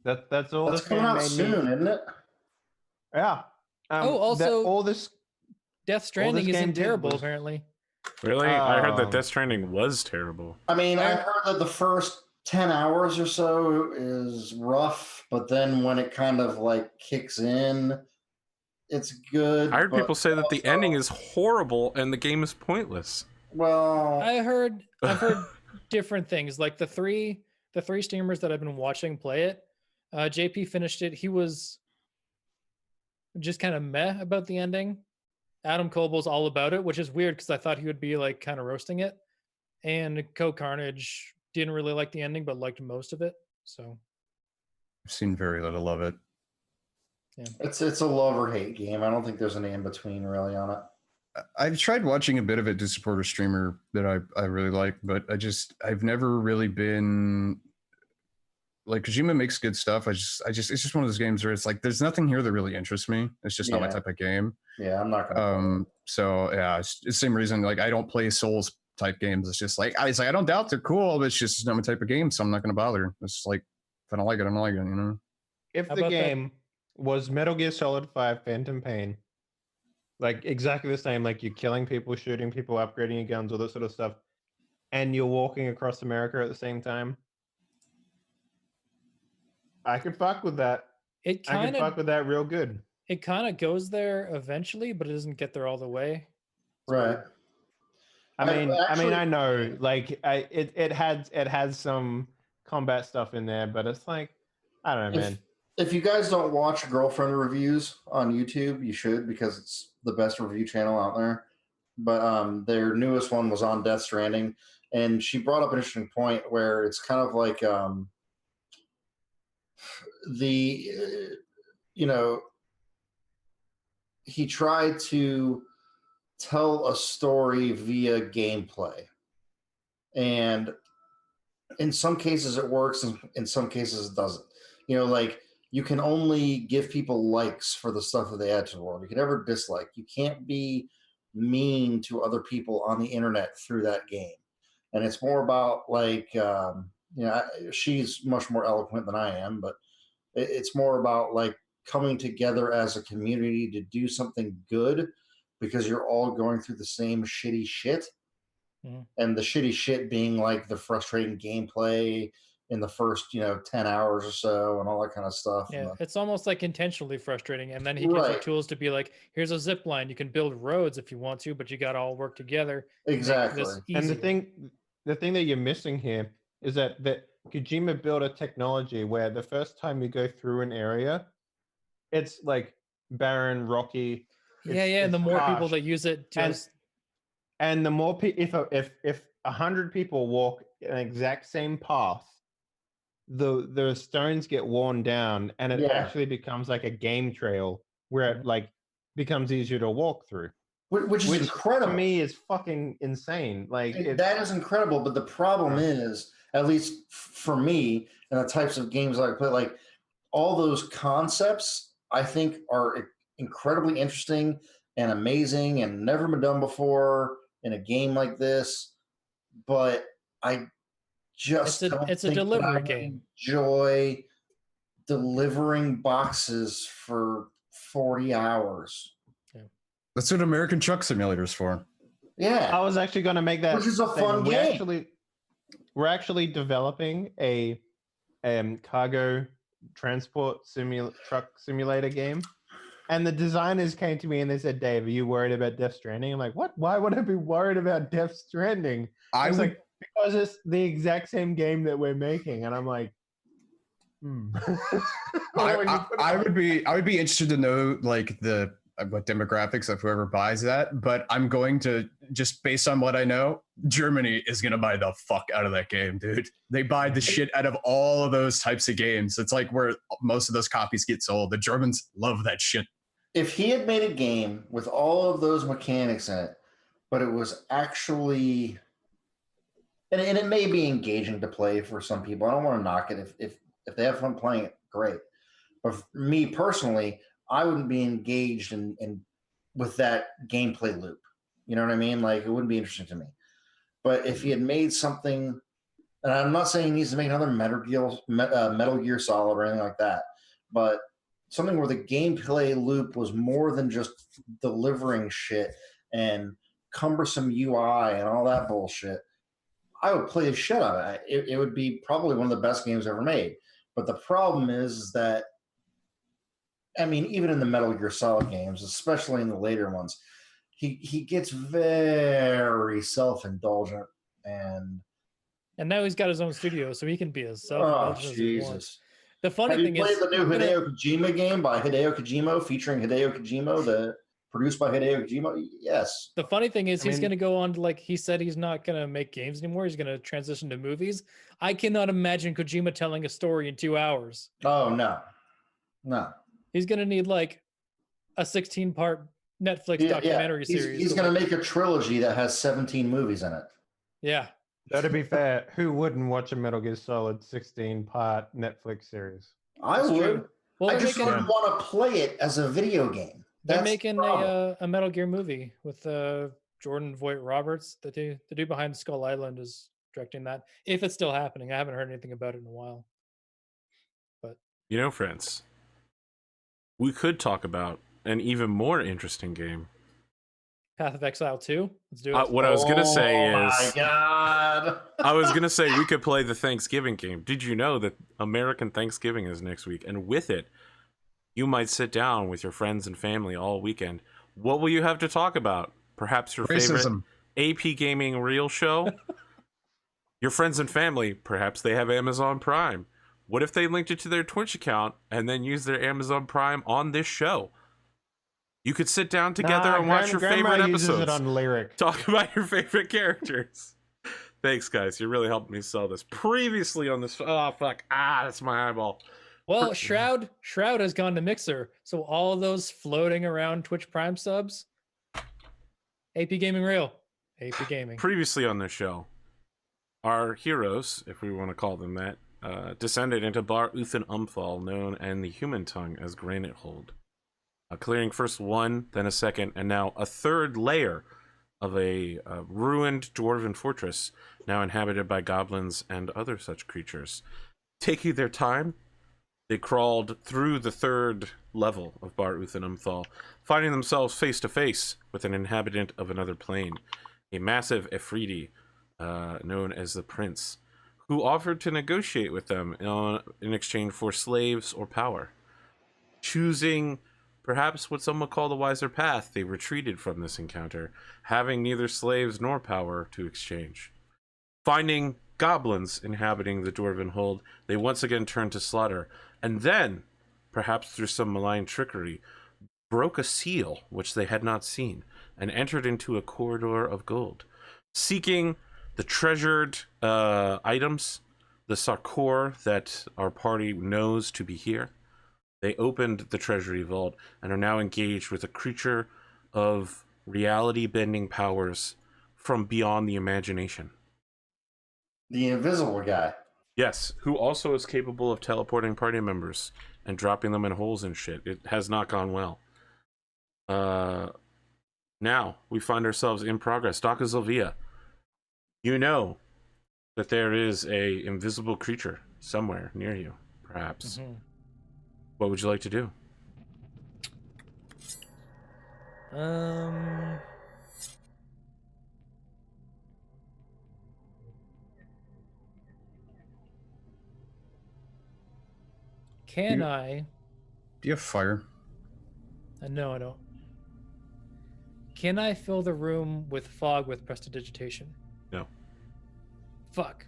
That's all. That's coming out soon, isn't it? Yeah. Also, all this Death Stranding isn't terrible, apparently. Really? I heard that Death Stranding was terrible. I mean, I heard that the first 10 hours or so is rough, but then when it kind of like kicks in, it's good. I heard people say that the ending is horrible and the game is pointless. Well, I've heard different things. Like the three streamers that I've been watching play it, JP finished it. He was just kind of meh about the ending. Adam Cobal's all about it, which is weird because I thought he would be like kind of roasting it. And Carnage didn't really like the ending, but liked most of it. So I've seen very little of it. Yeah, it's a love or hate game. I don't think there's any in between really on it. I've tried watching a bit of it to support a streamer that I really like, but I've never really been like, Kojima makes good stuff. It's just one of those games where it's like there's nothing here that really interests me. It's just not my type of game. Yeah, I'm not gonna so yeah, it's the same reason like I don't play Souls type games. It's just like I don't doubt they're cool, but it's just not my type of game, so I'm not gonna bother. It's like if I don't like it, I don't like it, If the game was Metal Gear Solid 5 Phantom Pain, like exactly the same, like you're killing people, shooting people, upgrading your guns, all that sort of stuff, and you're walking across America at the same time, I could fuck with that. I could fuck with that real good. It kind of goes there eventually, but it doesn't get there all the way. Right. I mean, I know, like, it had some combat stuff in there, but it's like, I don't know, man. If you guys don't watch girlfriend reviews on YouTube, you should, because it's the best review channel out there. But their newest one was on Death Stranding, and she brought up an interesting point where it's kind of like he tried to tell a story via gameplay, and in some cases it works, and in some cases it doesn't. Like you can only give people likes for the stuff that they add to the world. You can never dislike. You can't be mean to other people on the internet through that game. And it's more about like she's much more eloquent than I am, but it's more about like coming together as a community to do something good, because you're all going through the same shitty shit. Mm-hmm. And the shitty shit being like the frustrating gameplay in the first 10 hours or so and all that kind of stuff. Yeah, it's almost like intentionally frustrating. And then he gives you tools to be like, here's a zip line, you can build roads if you want to, but you got to all work together. Exactly. And the thing that you're missing here is that Kojima built a technology where the first time you go through an area, it's like barren, rocky. And the more people that use it, and the more people, if 100 people walk an exact same path, the stones get worn down, and it actually becomes like a game trail where it like becomes easier to walk through. Which is incredible. To me, is fucking insane. Like that is incredible, but the problem is, at least for me, and the types of games I play, like all those concepts, I think are incredibly interesting and amazing and never been done before in a game like this. But I just don't it's a think that I delivery would game. enjoy delivering boxes for 40 hours. That's what American Truck Simulator's for. Yeah. I was actually going to make that. Which is a fun game. We're actually developing a cargo transport truck simulator game. And the designers came to me and they said, "Dave, are you worried about Death Stranding?" I'm like, "What? Why would I be worried about Death Stranding?" I was like, "Because it's the exact same game that we're making." And I'm like, I would be interested to know like what demographics of whoever buys that, but I'm going to, just based on what I know, Germany is going to buy the fuck out of that game, dude. They buy the shit out of all of those types of games. It's like where most of those copies get sold. The Germans love that shit. If he had made a game with all of those mechanics in it, but it was actually, and it may be engaging to play for some people. I don't want to knock it. If they have fun playing it, great. But for me personally, I wouldn't be engaged in with that gameplay loop. You know what I mean? Like, it wouldn't be interesting to me. But if he had made something, and I'm not saying he needs to make another Metal Gear Solid or anything like that, but something where the gameplay loop was more than just delivering shit and cumbersome UI and all that bullshit, I would play the shit out of it. It would be probably one of the best games ever made. But the problem is that, I mean, even in the Metal Gear Solid games, especially in the later ones, he gets very self-indulgent and now he's got his own studio, so he can be as self-indulgent as he wants. The funny thing is, is, the new Hideo Kojima game by Hideo Kojima, featuring Hideo Kojima, produced by Hideo Kojima. Yes. The funny thing is, he's going to go on to, like he said, he's not going to make games anymore. He's going to transition to movies. I cannot imagine Kojima telling a story in 2 hours. Oh no. He's going to need like a 16-part Netflix documentary series. He's going to make a trilogy that has 17 movies in it. Yeah. So to be fair, who wouldn't watch a Metal Gear Solid 16-part Netflix series? I would. Well, I just wouldn't want to play it as a video game. They're making a Metal Gear movie with Jordan Voight Roberts. The dude behind Skull Island is directing that. If it's still happening, I haven't heard anything about it in a while. But you know, friends, we could talk about an even more interesting game. Path of Exile 2. Let's do it. What I was going to say is... Oh my God. I was going to say we could play the Thanksgiving game. Did you know that American Thanksgiving is next week? And with it, you might sit down with your friends and family all weekend. What will you have to talk about? Perhaps your favorite APGamingREAL show? Your friends and family, perhaps they have Amazon Prime. What if they linked it to their Twitch account and then used their Amazon Prime on this show? You could sit down together and watch your favorite episodes. It on Lyric. Talk about your favorite characters. Thanks, guys. You really helped me sell this. Previously on this... Oh, fuck. That's my eyeball. Well, Shroud has gone to Mixer. So all those floating around Twitch Prime subs, APGamingREAL. AP Gaming. Previously on this show, our heroes, if we want to call them that, descended into Bar Uthan Umthal, known in the human tongue as Granite Hold. Clearing first one, then a second, and now a third layer of a ruined dwarven fortress, now inhabited by goblins and other such creatures. Taking their time, they crawled through the third level of Bar Uthan Umthal, finding themselves face to face with an inhabitant of another plane, a massive Efreeti, known as the Prince, who offered to negotiate with them in exchange for slaves or power. Choosing perhaps what some would call the wiser path, they retreated from this encounter, having neither slaves nor power to exchange. Finding goblins inhabiting the dwarven hold, they once again turned to slaughter, and then, perhaps through some malign trickery, broke a seal which they had not seen, and entered into a corridor of gold. Seeking the treasured items, the Sarkor that our party knows to be here, they opened the treasury vault and are now engaged with a creature of reality-bending powers from beyond the imagination. The invisible guy. Yes, who also is capable of teleporting party members and dropping them in holes and shit. It has not gone well. Now we find ourselves in progress. Dr. Zilvia, you know that there is a invisible creature somewhere near you, perhaps. Mhm. What would you like to do? Can You- I? Do you have fire? No, I don't. Can I fill the room with fog with prestidigitation? No. Fuck.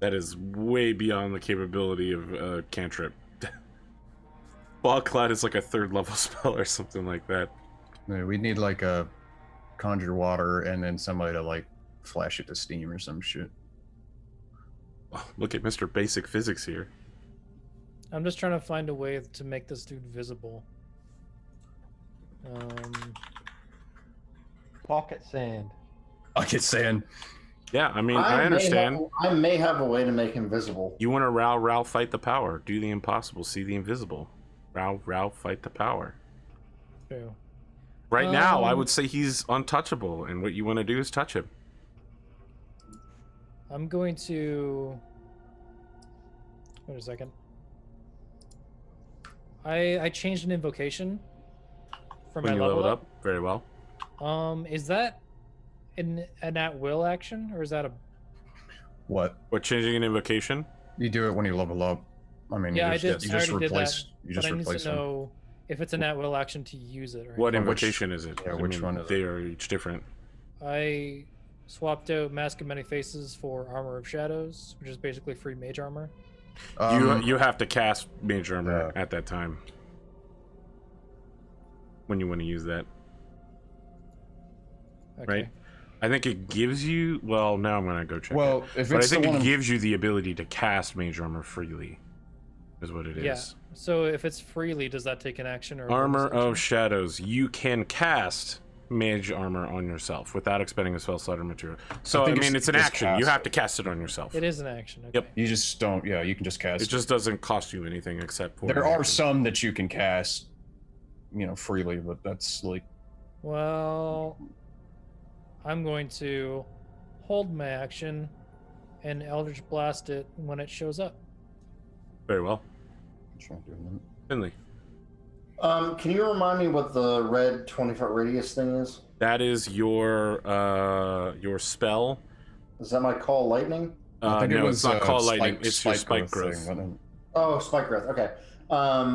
That is way beyond the capability of cantrip. Fog Cloud is like a 3rd level spell or something like that. Yeah, we need like a conjure water and then somebody to like flash it to steam or some shit. Oh, look at Mr. Basic Physics here. I'm just trying to find a way to make this dude visible. Pocket sand. I get saying. Yeah, I mean, I understand. I may have a way to make him visible. You want to Row fight the power. Do the impossible. See the invisible. Row fight the power. True. Right now, I would say he's untouchable, and what you want to do is touch him. I'm going to. Wait a second. I changed an invocation for When my you level leveled up, very well. Is that an at-will action, or is that a? What? What, changing an invocation? You do it when you level up. I mean, Yeah, you just, I you just already replace. did that, You just but I need replace to them. know if it's an at-will action to use it. Right? What Which- invocation is it? yeah, I which mean, one is they it? are each different. I swapped out Mask of Many Faces for Armor of Shadows, which is basically free mage armor. You have to cast Mage Armor Yeah. at that time. When you want to use that. Okay. Right? I think it gives you... Well, now I'm going to go check Well, it. if But I it's the think it one, gives you the ability to cast Mage Armor freely. Is what it is. Yeah. So if it's freely, does that take an action or a bonus Armor action? of Shadows. You can cast Mage Armor on yourself without expending a spell slot or material. So, I think mean, it's an just action. You cast have to cast it on yourself. It is an action. Okay. Yep. you just don't. Yeah, you can just cast. It just doesn't cost you anything except for... There an are action. some that you can cast, freely, but that's like. Well, I'm going to hold my action and Eldritch Blast it when it shows up. Very well. I'm trying to do them. Finley. Can you remind me what the red 20-foot radius thing is? That is your spell. Is that my call lightning? I think it No, was it's not called spike- lightning. It's your spike thing, growth. wasn't it? Oh, spike growth. Okay.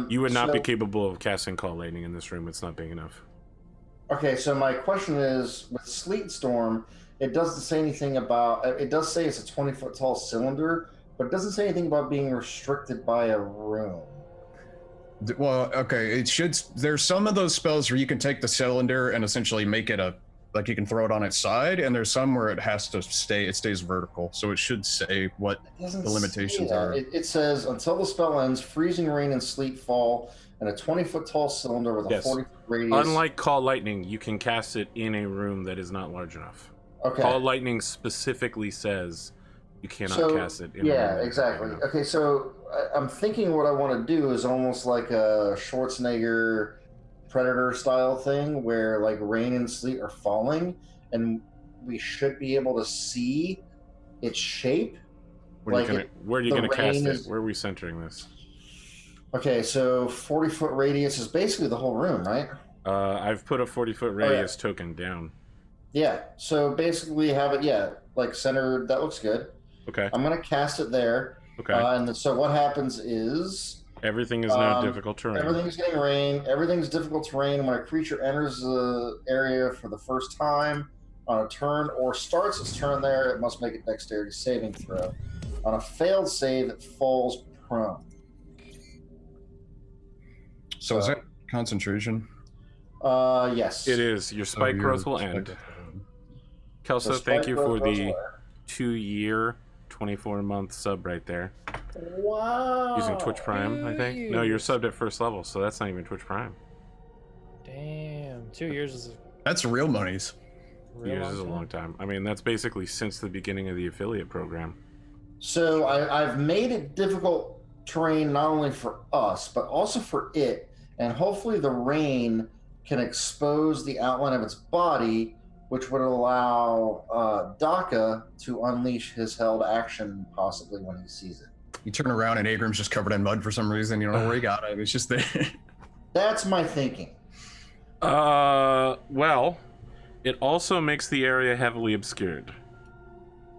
You would not be so- capable of casting call lightning in this room. It's not big enough. Okay, so my question is, with Sleet Storm, it doesn't say anything about. It does say it's a 20-foot tall cylinder, but it doesn't say anything about being restricted by a room. Well, okay, it should. There's some of those spells where you can take the cylinder and essentially make it like you can throw it on its side, and there's some where it has to stay. It stays vertical, so it should say what It doesn't the limitations say that. are. It says until the spell ends, freezing rain and sleet fall, and a 20-foot tall cylinder with a Yes. 40-foot radius. Unlike call lightning, you can cast it in a room that is not large enough. Okay. Call lightning specifically says you cannot So, cast it in a room yeah, that is exactly. big enough. Okay, so I'm thinking what I want to do is almost like a Schwarzenegger Predator style thing where like rain and sleet are falling and we should be able to see its shape. Where like are you the gonna cast rain it? is- Where are we centering this? Okay, so 40-foot radius is basically the whole room, right? I've put a 40-foot yeah. radius token down. Yeah, so basically have it, like centered. That looks good. Okay. I'm going to cast it there. Okay. So what happens is Everything is now difficult terrain. everything's getting rain. Everything's difficult terrain. When a creature enters the area for the first time on a turn or starts its turn there, it must make a dexterity saving throw. On a failed save, it falls prone. So is that concentration? Yes. It is. Your spike your growth will spike end. growth. So Kelso, thank spike you growth for goes the away. 2-year, 24-month sub right there. Wow. Using Twitch Prime, I think. No, you're subbed at first level, so that's not even Twitch Prime. Damn, 2 years is. That's real monies. Years is a long time. I mean, that's basically since the beginning of the affiliate program. So I've made it difficult terrain not only for us, but also for it. And hopefully the rain can expose the outline of its body, which would allow Daka to unleash his held action possibly when he sees it. You turn around and Agram's just covered in mud for some reason. You don't know where he got it. It's just there. That's my thinking. Well, it also makes the area heavily obscured.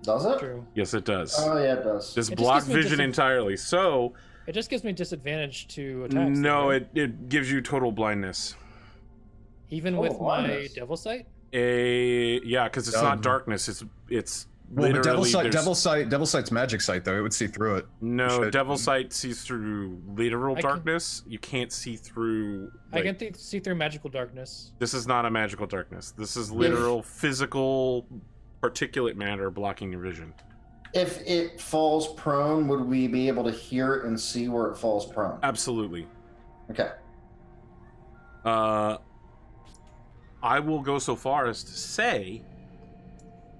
Does it? True. Yes, it does. Oh, yeah, it does. Just It just block gives me vision entirely. So, It just gives me disadvantage to attacks. no, right? it gives you total blindness. Even Total with my blindness. devil sight. Yeah, because it's not darkness. It's Well, but literally Devil Sight's magic sight though. It would see through it. No, Should- Devil Sight sees through literal I can- darkness. You can't see through. I like, can see through magical darkness. This is not a magical darkness. This is literal physical particulate matter blocking your vision. If it falls prone, would we be able to hear it and see where it falls prone? Absolutely. Okay. I will go so far as to say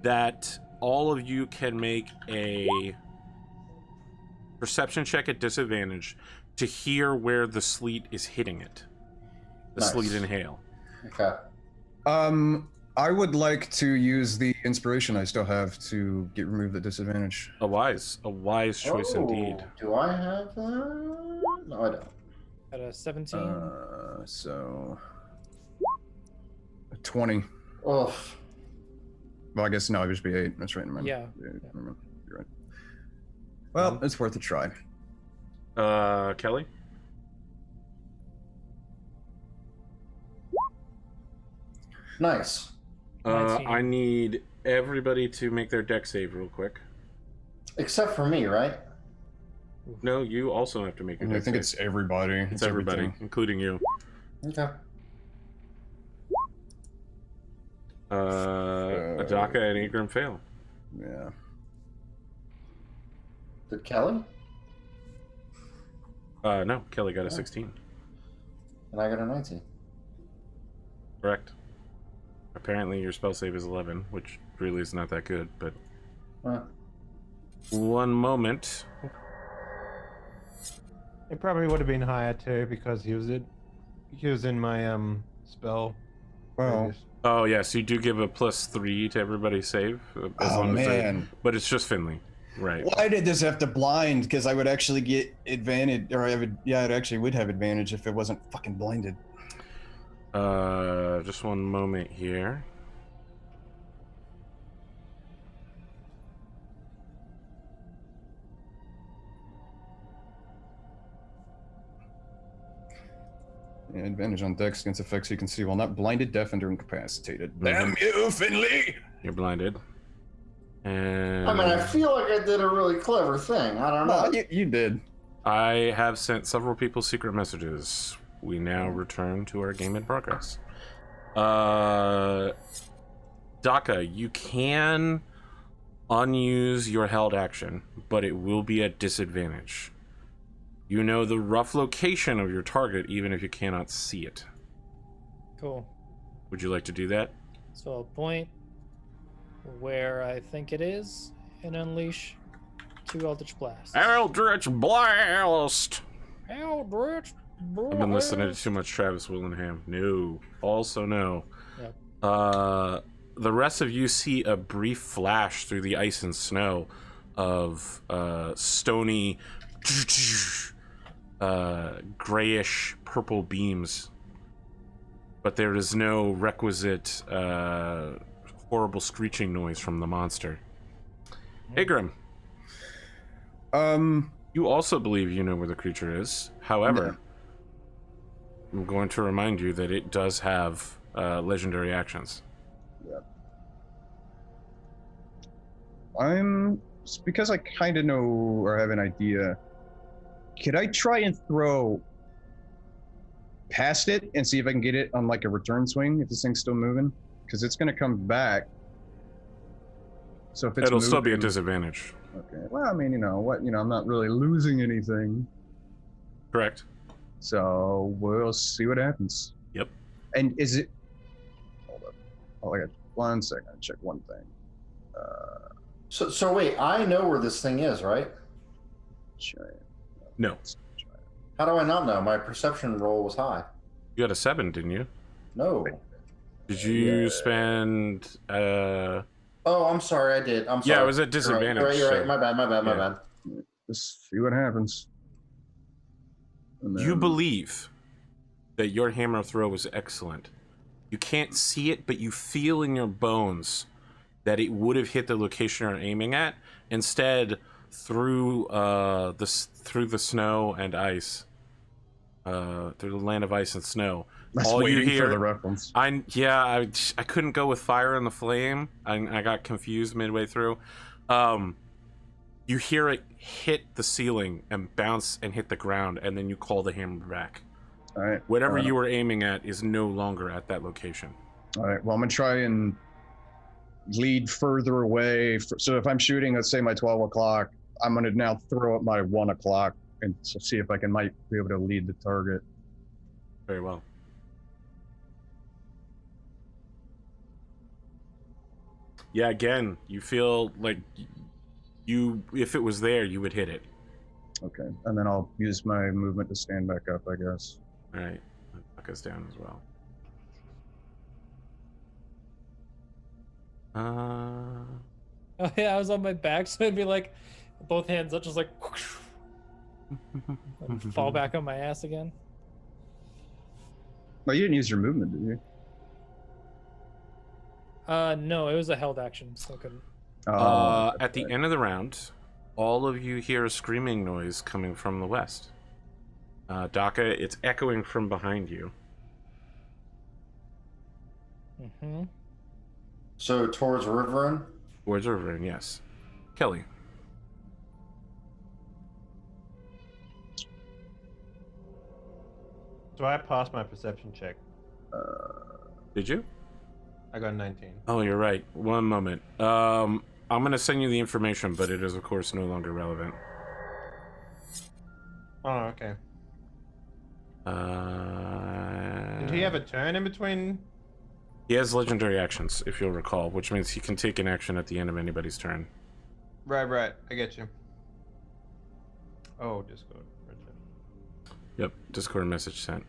that all of you can make a perception check at disadvantage to hear where the sleet is hitting it. The Nice. sleet and hail. Okay. I would like to use the inspiration I still have to remove the disadvantage. A wise choice indeed. Do I have that? No, I don't. At a 17. So 20. Oh, Well, I guess no, it'd just be 8. That's right. Never mind. Yeah. Never mind. You're right. Well, it's worth a try. Kelly? nice. 19. I need everybody to make their deck save real quick. Except for me, right? No, you also have to make your I deck think save. it's everybody. It's everybody, everything. including you. Okay. Adaka and Agram fail. Yeah. Did Kelly? No, Kelly got a 16. And I got a 19. Correct. Apparently your spell save is 11, which really is not that good, but... One moment. It probably would have been higher too because he was in my spell. Well, radius. Oh, yes, you do give a +3 to everybody's save. As oh long as man. but it's just Finley. Right. Why did this have to blind? Because I would actually get advantage, or I would, yeah, it actually would have advantage if it wasn't fucking blinded. Just one moment here. Yeah, advantage on dex against effects you can see while not blinded, deafened, or incapacitated. Mhm. Damn you, Finley! You're blinded. And I mean, I feel like I did a really clever thing. I don't know. No, you did. I have sent several people secret messages. We now return to our game in progress. Daka, you can unuse your held action, but it will be at disadvantage. You know the rough location of your target, even if you cannot see it. Cool. Would you like to do that? So I'll point where I think it is and unleash 2 Eldritch Blasts. Eldritch Blast! Eldritch Blast! I've been listening to too much Travis Willingham. No. Also no. Yep. The rest of you see a brief flash through the ice and snow of stony, grayish purple beams. But there is no requisite horrible screeching noise from the monster. Agram, you also believe you know where the creature is. However, I'm going to remind you that it does have legendary actions. Because I kind of know or have an idea, could I try and throw past it and see if I can get it on like a return swing if this thing's still moving? Because it's going to come back. So if it's It'll still be at moving- disadvantage. Okay. Well, I mean, I'm not really losing anything. Correct. So we'll see what happens. Yep. And is it? Hold up. Oh, I got 1 second. Check one thing. So wait, I know where this thing is, right? Giant. No. How do I not know? My perception roll was high. You got a 7, didn't you? No. Did you spend? Oh, I'm sorry. I did. I'm sorry. Yeah, it was at disadvantage. You're right. so- My bad. My bad. Just see what happens. And You then- believe that your hammer throw was excellent. You can't see it, but you feel in your bones that it would have hit the location you're aiming at. Instead, through the snow and ice, through the land of ice and snow. That's all you waiting hear, for the reference. I couldn't go with fire and the flame. I got confused midway through. You hear it hit the ceiling and bounce and hit the ground, and then you call the hammer back. All right. Whatever you were aiming at is no longer at that location. All right. Well, I'm gonna try and lead further away. So if I'm shooting, let's say my 12 o'clock, I'm gonna now throw up my 1 o'clock and see if I might be able to lead the target. Very well. Yeah, again, you feel like if it was there, you would hit it. Okay. And then I'll use my movement to stand back up, I guess. All right, knock us down as well. Oh yeah, I was on my back, so it'd be like both hands up, just like and fall back on my ass again. Well, you didn't use your movement, did you? No, it was a held action, so I couldn't. At the end of the round, all of you hear a screaming noise coming from the west. Daka, it's echoing from behind you. Mm-hmm. So towards Riverin? Towards Riverin, yes. Kelly. So I passed my perception check. Did you? I got 19. Oh, you're right. One moment. I'm going to send you the information, but it is, of course, no longer relevant. Oh, okay. Did he have a turn in between? He has legendary actions, if you'll recall, which means he can take an action at the end of anybody's turn. Right. I get you. Oh, Discord. Yep, Discord message sent.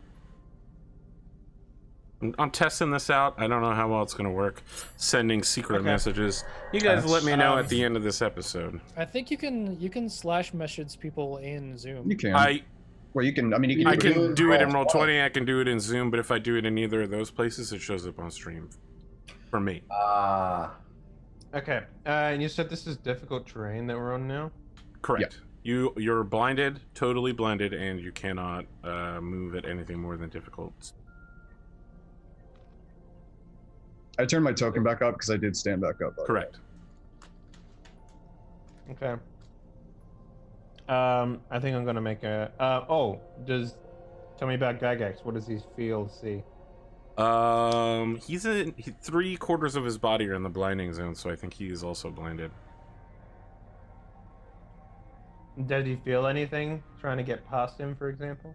I'm testing this out. I don't know how well it's going to work. Sending secret messages. You guys let me know at the end of this episode. I think you can slash message people in Zoom. You can. Well, you can. I mean, you can. I can do it in Roll20. I can do it in Zoom. But if I do it in either of those places, it shows up on stream. For me. Okay. And you said this is difficult terrain that we're on now? Correct. Yep. You're blinded, totally blinded, and you cannot move at anything more than difficult. I turned my token back up because I did stand back up. Correct. Okay. I think I'm gonna make a. Tell me about Gygax. What does he feel, see? He's in 3/4 of his body are in the blinding zone, so I think he is also blinded. Did he feel anything trying to get past him, for example?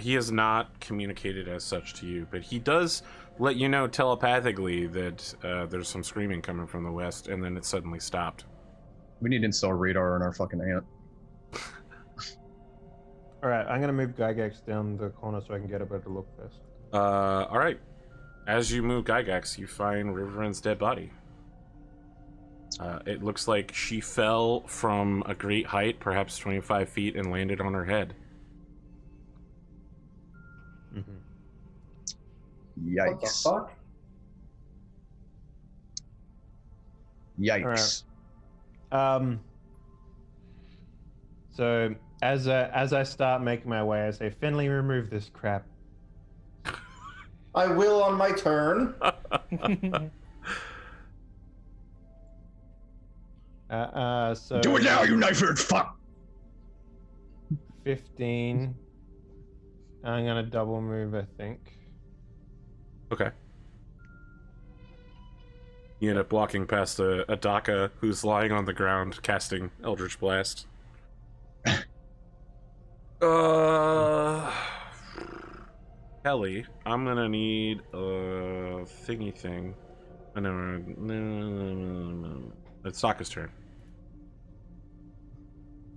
He has not communicated as such to you, but he does let you know telepathically that there's some screaming coming from the west, and then it suddenly stopped. We need to install radar on our fucking ant. Alright, I'm gonna move Gygax down the corner so I can get a better look first. Alright. As you move Gygax, you find Riverin's dead body. It looks like she fell from a great height, perhaps 25 feet, and landed on her head. Yikes. What the fuck? Yikes. Alright. So as I start making my way, I say, Finley, remove this crap. I will on my turn. So Do it now, you knife-eared fuck! 15. I'm gonna double move, I think. Okay. You end up walking past a Daka who's lying on the ground casting Eldritch Blast. Kelly, I'm gonna need a thingy thing. I know. It's Sokka's turn.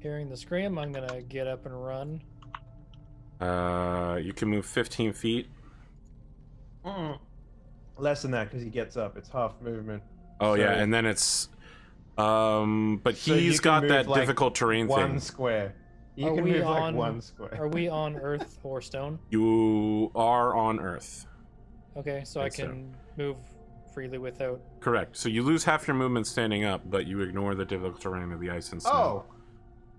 Hearing the scream, I'm gonna get up and run. You can move 15 feet. Less than that because he gets up. It's half movement. Oh So- yeah, and then it's but So you he's can got move, that like, difficult terrain one thing. square. You Are can we move like on- one square. Are we on Earth or stone? You are on Earth. Okay, so I Think so. can move freely without. Correct. So you lose half your movement standing up, but you ignore the difficult terrain of the ice and snow. Oh,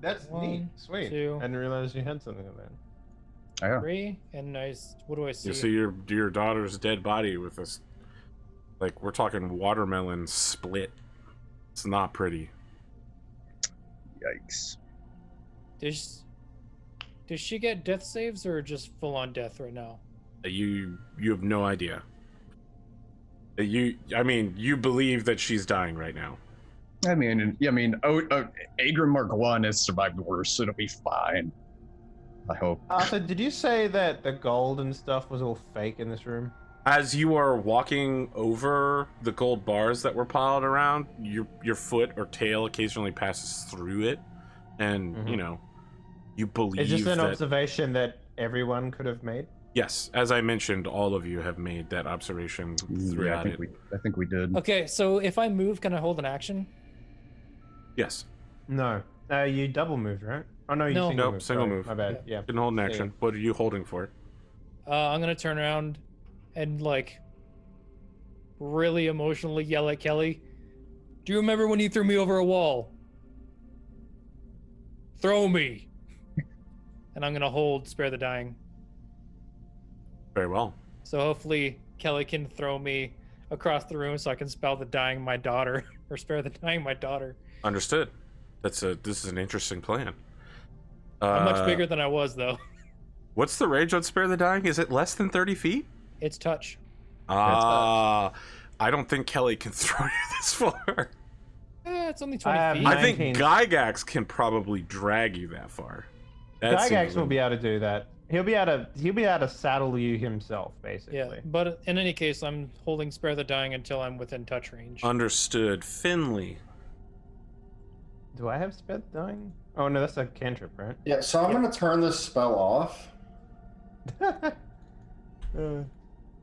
that's One, neat. Sweet. two. I didn't realize you had something of that. Yeah. 3 and nice. What do I see? You see your daughter's dead body with this, like, we're talking watermelon split. It's not pretty. Yikes. Does she get death saves or just full on death right now? You have no idea. You believe that she's dying right now. Adrian Mark 1 has survived worse, so it'll be fine. I hope. Arthur, did you say that the gold and stuff was all fake in this room? As you are walking over the gold bars that were piled around, your foot or tail occasionally passes through it, and you believe It's just an that. observation that everyone could have made. Yes, as I mentioned, all of you have made that observation Yeah, throughout I think we did. Okay, so if I move, can I hold an action? Yes. No. You double moved, right? Oh no, you No. single Nope, moved. single sorry. move. My bad. Yeah. Didn't hold an Yeah, action. What are you holding for? I'm gonna turn around and like really emotionally yell at Kelly. Do you remember when you threw me over a wall? Throw me. And I'm gonna hold Spare the Dying. Very well. So hopefully Kelly can throw me across the room so I can spell the dying my daughter or spare the dying my daughter. Understood. This is an interesting plan. I'm much bigger than I was though. What's the range on Spare the Dying? Is it less than 30 feet? It's touch. I don't think Kelly can throw you this far. It's only 20 I have feet. I think 19. Gygax can probably drag you that far. Gygax will be able to do that. He'll be able to saddle you himself, basically. Yeah, but in any case, I'm holding Spare the Dying until I'm within touch range. Understood. Finley. Do I have sped dying? Oh no, that's a cantrip, right? Yeah, so I'm going to turn this spell off, Ooh.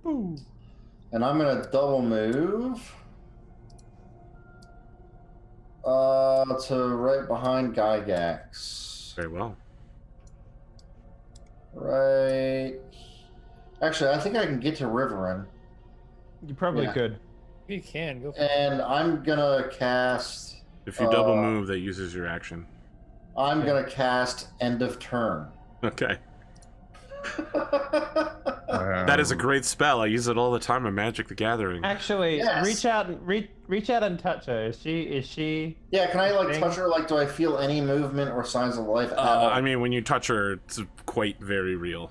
and I'm going to double move to right behind Gygax. Very well. Right. Actually, I think I can get to Riverin, You probably Yeah. could. You can go for it. and I'm going to cast... If you double move, that uses your action. I'm going to cast End of Turn. Okay. That is a great spell. I use it all the time in Magic the Gathering. Actually, Yes. reach out and touch her. Is she? Yeah, can I like Thing? touch her? Like, do I feel any movement or signs of life? At all? I mean, when you touch her, it's quite very real.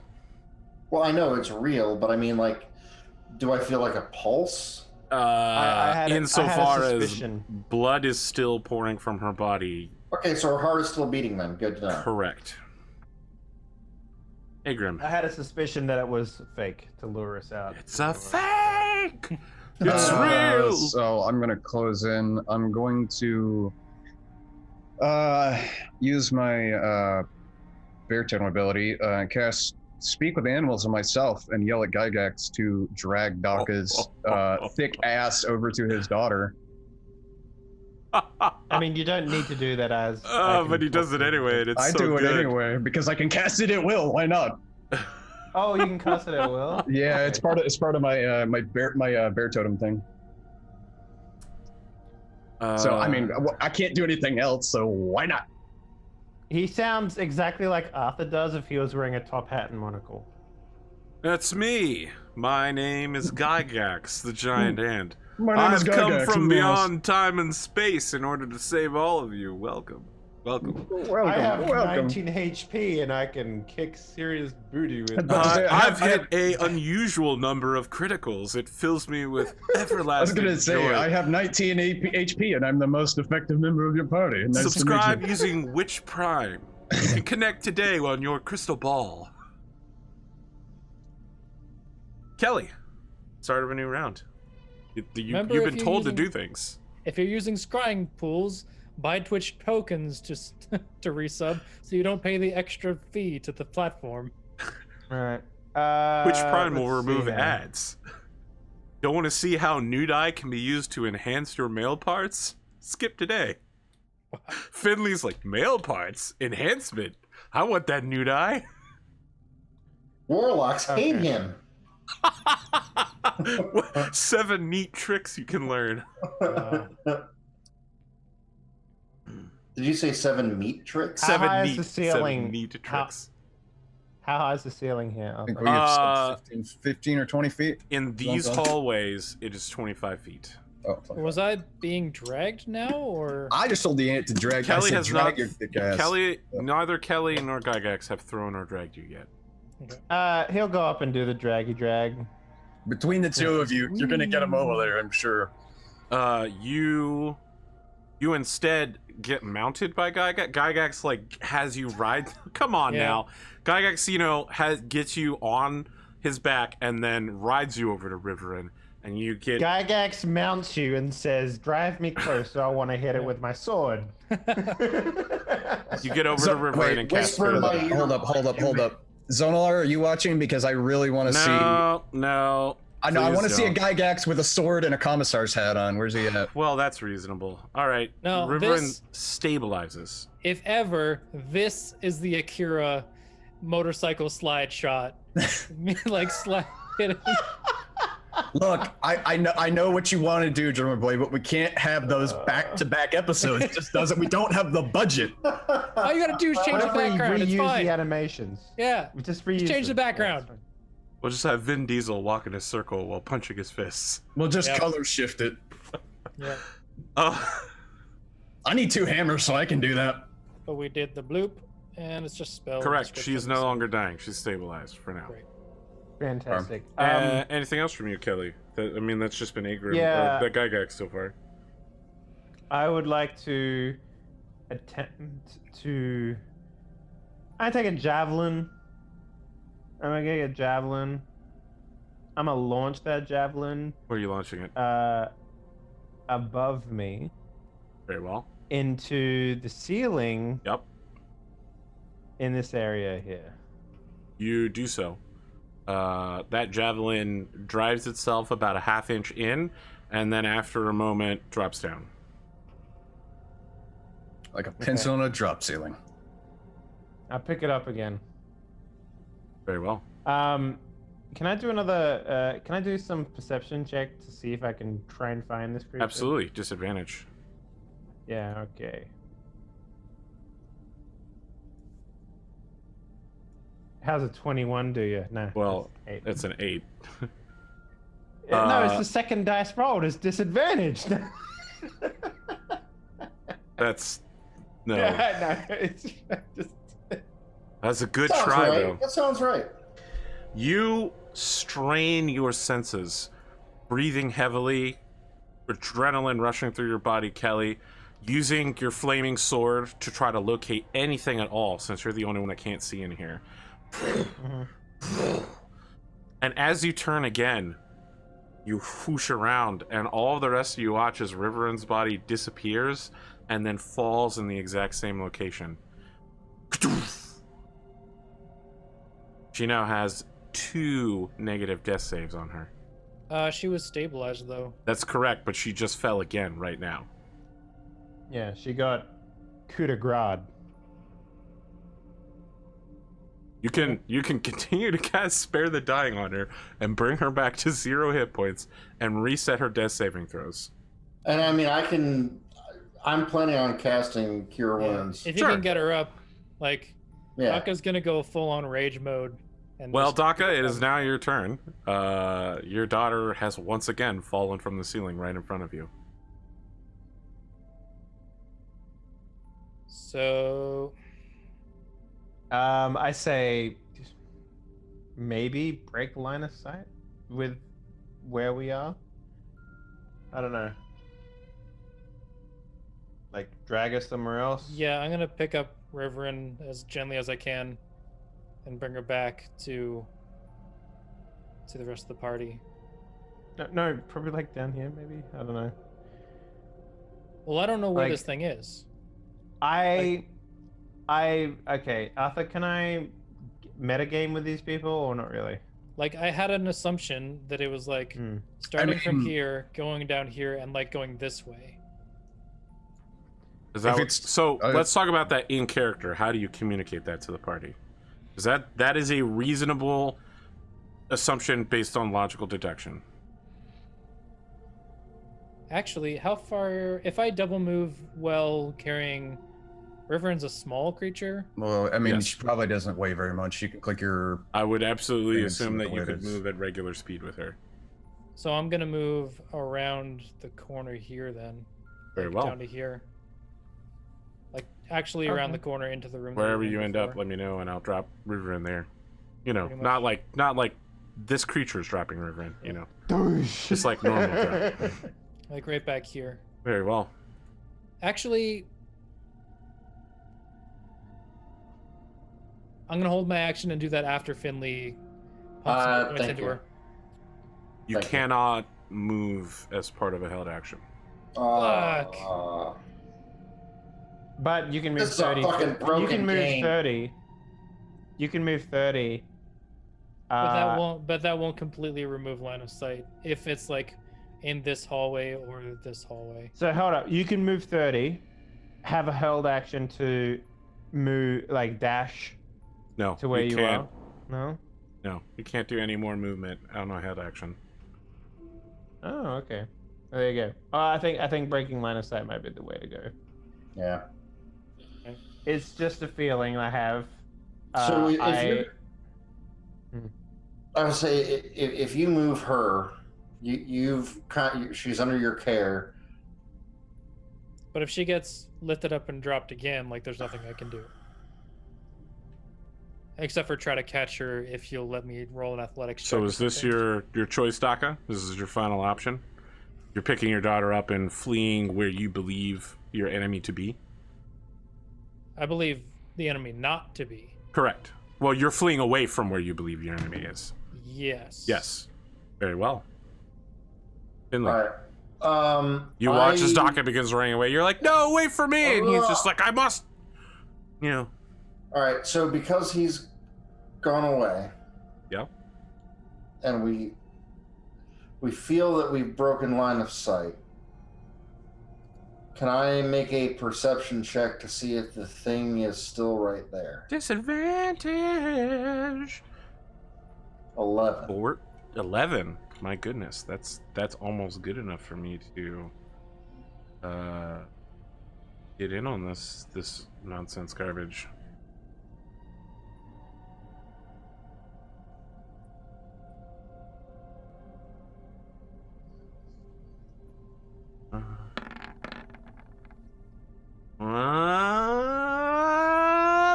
Well, I know it's real, but I mean, like, do I feel like a pulse? I had a Insofar as suspicion. blood is still pouring from her body, Okay, so her heart is still beating then. Good to know. correct. Agrim. I had a suspicion that it was fake to lure us out. It's a fake! It's real! So I'm gonna close in. I'm going to use my bear totem ability, cast Speak with Animals on myself, and yell at Gygax to drag Daka's thick ass over to his daughter. I mean, you don't need to do that as. I can But he does talk it to you. anyway, and it's I so do it good. anyway because I can cast it at will. Why not? Oh, you can cuss it at will. Yeah, it's part of my my bear totem thing. So I mean, I can't do anything else. So why not? He sounds exactly like Arthur does if he was wearing a top hat and monocle. That's me. My name is Gygax, the giant ant. My name is I've come Gygax, from and yes. beyond time and space in order to save all of you. Welcome. Welcome. Welcome, I have welcome. 19 HP and I can kick serious booty with. But to say, I've hit a unusual number of criticals. It fills me with I was everlasting gonna say joy. I have 19 HP and I'm the most effective member of your party. Nice to Subscribe meet you. using Witch Prime. You can connect today on your crystal ball. Kelly, start of a new round. Remember, You've if been you're told to using- do things. If you're using scrying pools, buy Twitch tokens just to resub, so you don't pay the extra fee to the platform. All right. Twitch Prime will let's see remove now. ads. Don't want to see how nude eye can be used to enhance your male parts? Skip today. Finley's like, male parts? Enhancement? I want that nude eye. Warlocks hate Okay. him. 7 neat tricks you can learn. Did you say 7 meat tricks? How high 7 is the neat, ceiling? 7 neat How- tricks. How high is the ceiling here? I think we have Uh, 15 or 20 feet. In these Sounds like- hallways, it is 25 feet. Oh, 25. Was I being dragged now, or I just told the ant to drag. Kelly I said, has drag not. your thick ass. Kelly, Yeah. neither Kelly nor Gygax have thrown or dragged you yet. He'll go up and do the draggy drag. Between the two of you, you're gonna get him over there, I'm sure. You instead get mounted by Gygax. Gygax like has you ride. Come on Yeah. now, Gygax, gets you on his back and then rides you over to Riverin, and you get. Gygax mounts you and says, "Drive me closer. I want to hit it with my sword." You get over So, to Riverin wait, and cast. whisper Spell. my- Hold up. Zonalar, are you watching? Because I really want to see. No. I know. I please want to see a don't. Gygax with a sword and a commissar's hat on. Where's he at? Well, that's reasonable. All right. No, Riverin this- stabilizes. if ever, this is the Akira motorcycle slide shot. Like slide hit him. Look, I know what you want to do, Drumurboy, but we can't have those back-to-back episodes. It just doesn't. We don't have the budget. All you gotta do is change the What if we background. It's reuse fine. the animations? Yeah. We just reuse. change the them. background. Yeah, it's We'll just have Vin Diesel walk in a circle while punching his fists. We'll just Yep. color shift it. Yeah. I need 2 hammers so I can do that. But we did the bloop, and it's just spell. Correct. She's no descriptions. longer dying. She's stabilized for now. Great. fantastic. Anything else from you, Kelly? That's just been Agrim. Yeah. That Gygax so far. I would like to attempt to. I take a javelin. I'm gonna get a javelin. I'm gonna launch that javelin Where are you launching it? above me Very well. into the ceiling Yep. in this area here. You do so. That javelin drives itself about a half inch in, and then after a moment drops down. Like a pencil on a drop ceiling. I'll pick it up again. Very well. Can I do another? Can I do some perception check to see if I can try and find this creature? Absolutely. Disadvantage. Yeah. Okay. How's a 21 do you? No. Well, it's eight. it's an 8. No, it's the second dice rolled. It's disadvantaged. That's no. Yeah, no, it's just. That's a good Sounds try right. though. That sounds right. You strain your senses, breathing heavily, adrenaline rushing through your body, Kelly, using your flaming sword to try to locate anything at all, since you're the only one that can't see in here. And as you turn again, you whoosh around, and all of the rest of you watch as Riverin's body disappears and then falls in the exact same location. She now has 2 negative death saves on her. She was stabilized though. That's correct, but she just fell again right now. Yeah, she got coup de grace. You can continue to cast Spare the Dying on her and bring her back to 0 hit points and reset her death saving throws. And I mean, I'm planning on casting Cure Yeah. Wounds. If you Sure. can get her up, like Yeah. Daka's gonna go full on rage mode. And Well, just- Daka, it is now your turn. Your daughter has once again fallen from the ceiling right in front of you. So I say maybe break line of sight with where we are. I don't know. Like drag us somewhere else. yeah, I'm gonna pick up Riverin as gently as I can, and bring her back to the rest of the party. No, probably like down here, maybe. I don't know. Well, I don't know where Like- this thing is. Okay, Arthur, can I metagame with these people or not really? Like, I had an assumption that it was like starting from mean- here, going down here, and like going this way. Is that If what- it's- so? uh, Let's talk about that in character. How do you communicate that to the party? Is that is a reasonable assumption based on logical deduction? Actually, how far? If I double move while carrying, Riverand's a small creature. Well, I mean, Yes. she probably doesn't weigh very much. You can click your. I would absolutely And see assume what that the you weight could is. move at regular speed with her. So I'm gonna move around the corner here then. Very like, well. Down to here. Like actually around Okay. the corner into the room. that we Wherever were in you end up, before. let me know, and I'll drop River in there. You know, Pretty not much. like this creature's dropping River in. You know, just like normal drop. Like right back here. Very well. Actually, I'm gonna hold my action and do that after Finley pumps some points thank into you. her. You Thank you. cannot move as part of a held action. Fuck. But you can move This is a 30. fucking You broken can move game. 30. You can move 30. But that won't completely remove line of sight if it's like in this hallway or this hallway. So hold up. You can move 30. Have a held action to move, like dash No, to where you can't. are. No. No, you can't do any more movement on a held action. Oh, okay. There you go. I think breaking line of sight might be the way to go. Yeah. It's just a feeling I have. So if I you're, I would say if you move her, she's under your care. But if she gets lifted up and dropped again, like there's nothing I can do. Except for try to catch her if you'll let me roll an athletics check. So or is this something. your choice, Daka? This is your final option? You're picking your daughter up and fleeing where you believe your enemy to be? I believe the enemy not to be. Correct. Well, you're fleeing away from where you believe your enemy is. Yes. Yes. Very well. Finley. All right. You watch as Daka begins running away. You're like, no, wait for me. And he's just like, I must. You know. All right. So because he's gone away, Yeah. and we feel that we've broken line of sight. Can I make a perception check to see if the thing is still right there? Disadvantage. 11. 11. My goodness, that's almost good enough for me to get in on this nonsense garbage.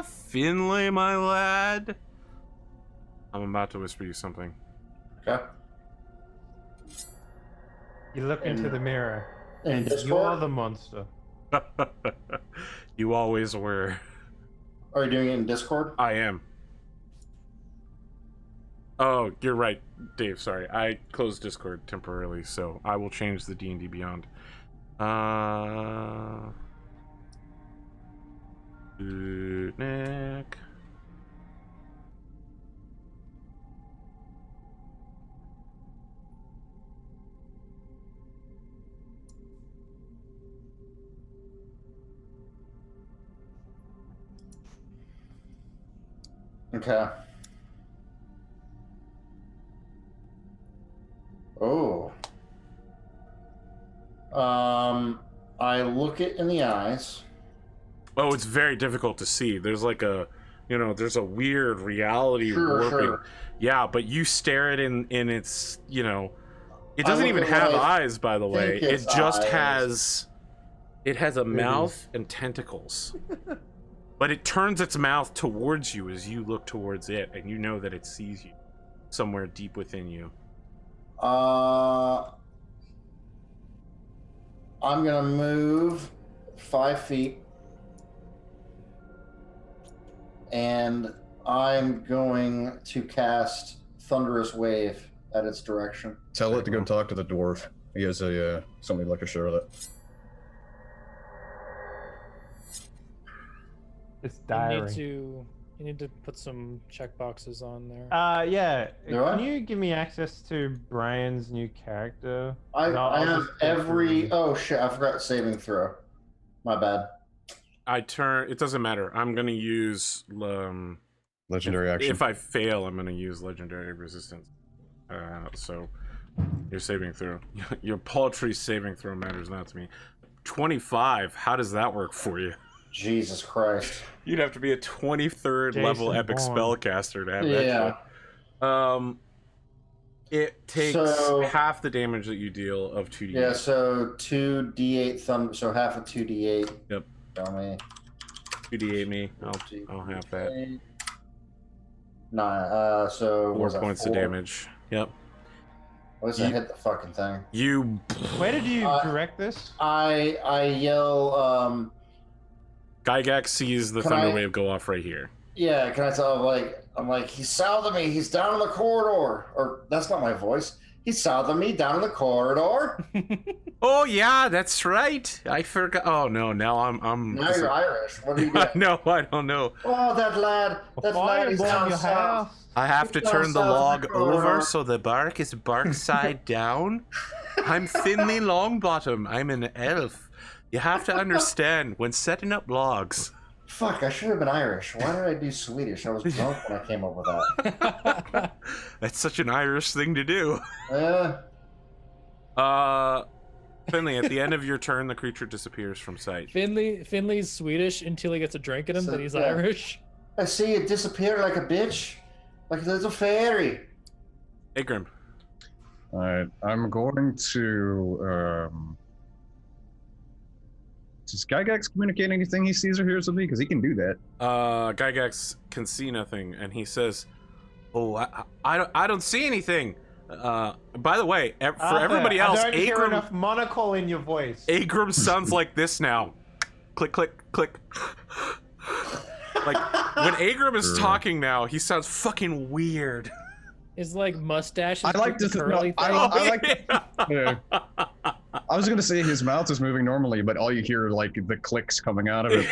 Finley, my lad. I'm about to whisper you something. Okay. You look into the mirror, In and you're Discord? the monster. You always were. Are you doing it in Discord? I am. Oh, you're right, Dave. Sorry, I closed Discord temporarily, so I will change the D&D Beyond. Spootnik. Okay. Oh. I look it in the eyes. Oh, it's very difficult to see. There's like a, there's a weird reality Sure, warping. sure. Yeah, but you stare at it in its, it I doesn't look even at have what I eyes, by the way. think It it's just eyes. has a mouth and tentacles. But it turns its mouth towards you as you look towards it, and you know that it sees you somewhere deep within you. I'm gonna move 5 feet, and I'm going to cast Thunderous Wave at its direction. Tell it to go talk to the dwarf. He has a something like a Charlotte. It's You diary. need to put some checkboxes on there. Yeah. Do Can I? you give me access to Brian's new character? I I'll have just go every. through- Oh shit! I forgot saving throw. My bad. It doesn't matter. I'm gonna use Legendary action. If I fail, I'm gonna use legendary resistance. So your saving throw, your paltry saving throw matters not to me. 25. How does that work for you? Jesus Christ. You'd have to be a 23rd level Jason epic Bourne. spellcaster to have that Yeah. shit. It takes So- half the damage that you deal of 2d8. Yeah. So 2d8 So half of 2d8. Yep. Tell me. 2d8 me. I'll have that. 9. So 4 was that points 4? of damage. Yep. At least I hit the fucking thing. You. Where did you Uh, direct this? I yell. Gygax sees the Can thunder I- wave go off right here. Yeah. Can I tell? I'm like, he's south of me. He's down in the corridor. Or that's not my voice. He's south of me, down in the corridor. Oh yeah, that's right. I forgot. Oh no, now I'm. Now you're Irish. What are you doing? No, I don't know. Oh, that lad. That lad is down your south. house. I have to Down turn the south of log the corridor. over so the bark is bark side down. I'm Finley Longbottom. I'm an elf. You have to understand when setting up logs. Fuck, I should have been Irish. Why did I do Swedish? I was drunk when I came up with that. That's such an Irish thing to do. Uh, Finley, at the end of your turn, the creature disappears from sight. Finley's Swedish until he gets a drink in him, So, then he's yeah. Irish. I see it disappear like a bitch. Like a little fairy. Agrim. Alright, I'm going to. Does Gygax communicate anything he sees or hears with me? Because he can do that. Gygax can see nothing, and he says, "Oh, I don't see anything." By the way, for everybody else, I don't hear Agrim enough monocle in your voice. Agrim sounds like this now. Click, click, click. Like when Agrim is talking now, he sounds fucking weird. His like mustache. I like the this. curly No, thing. I like. Yeah. I was gonna say his mouth is moving normally, but all you hear are like the clicks coming out of it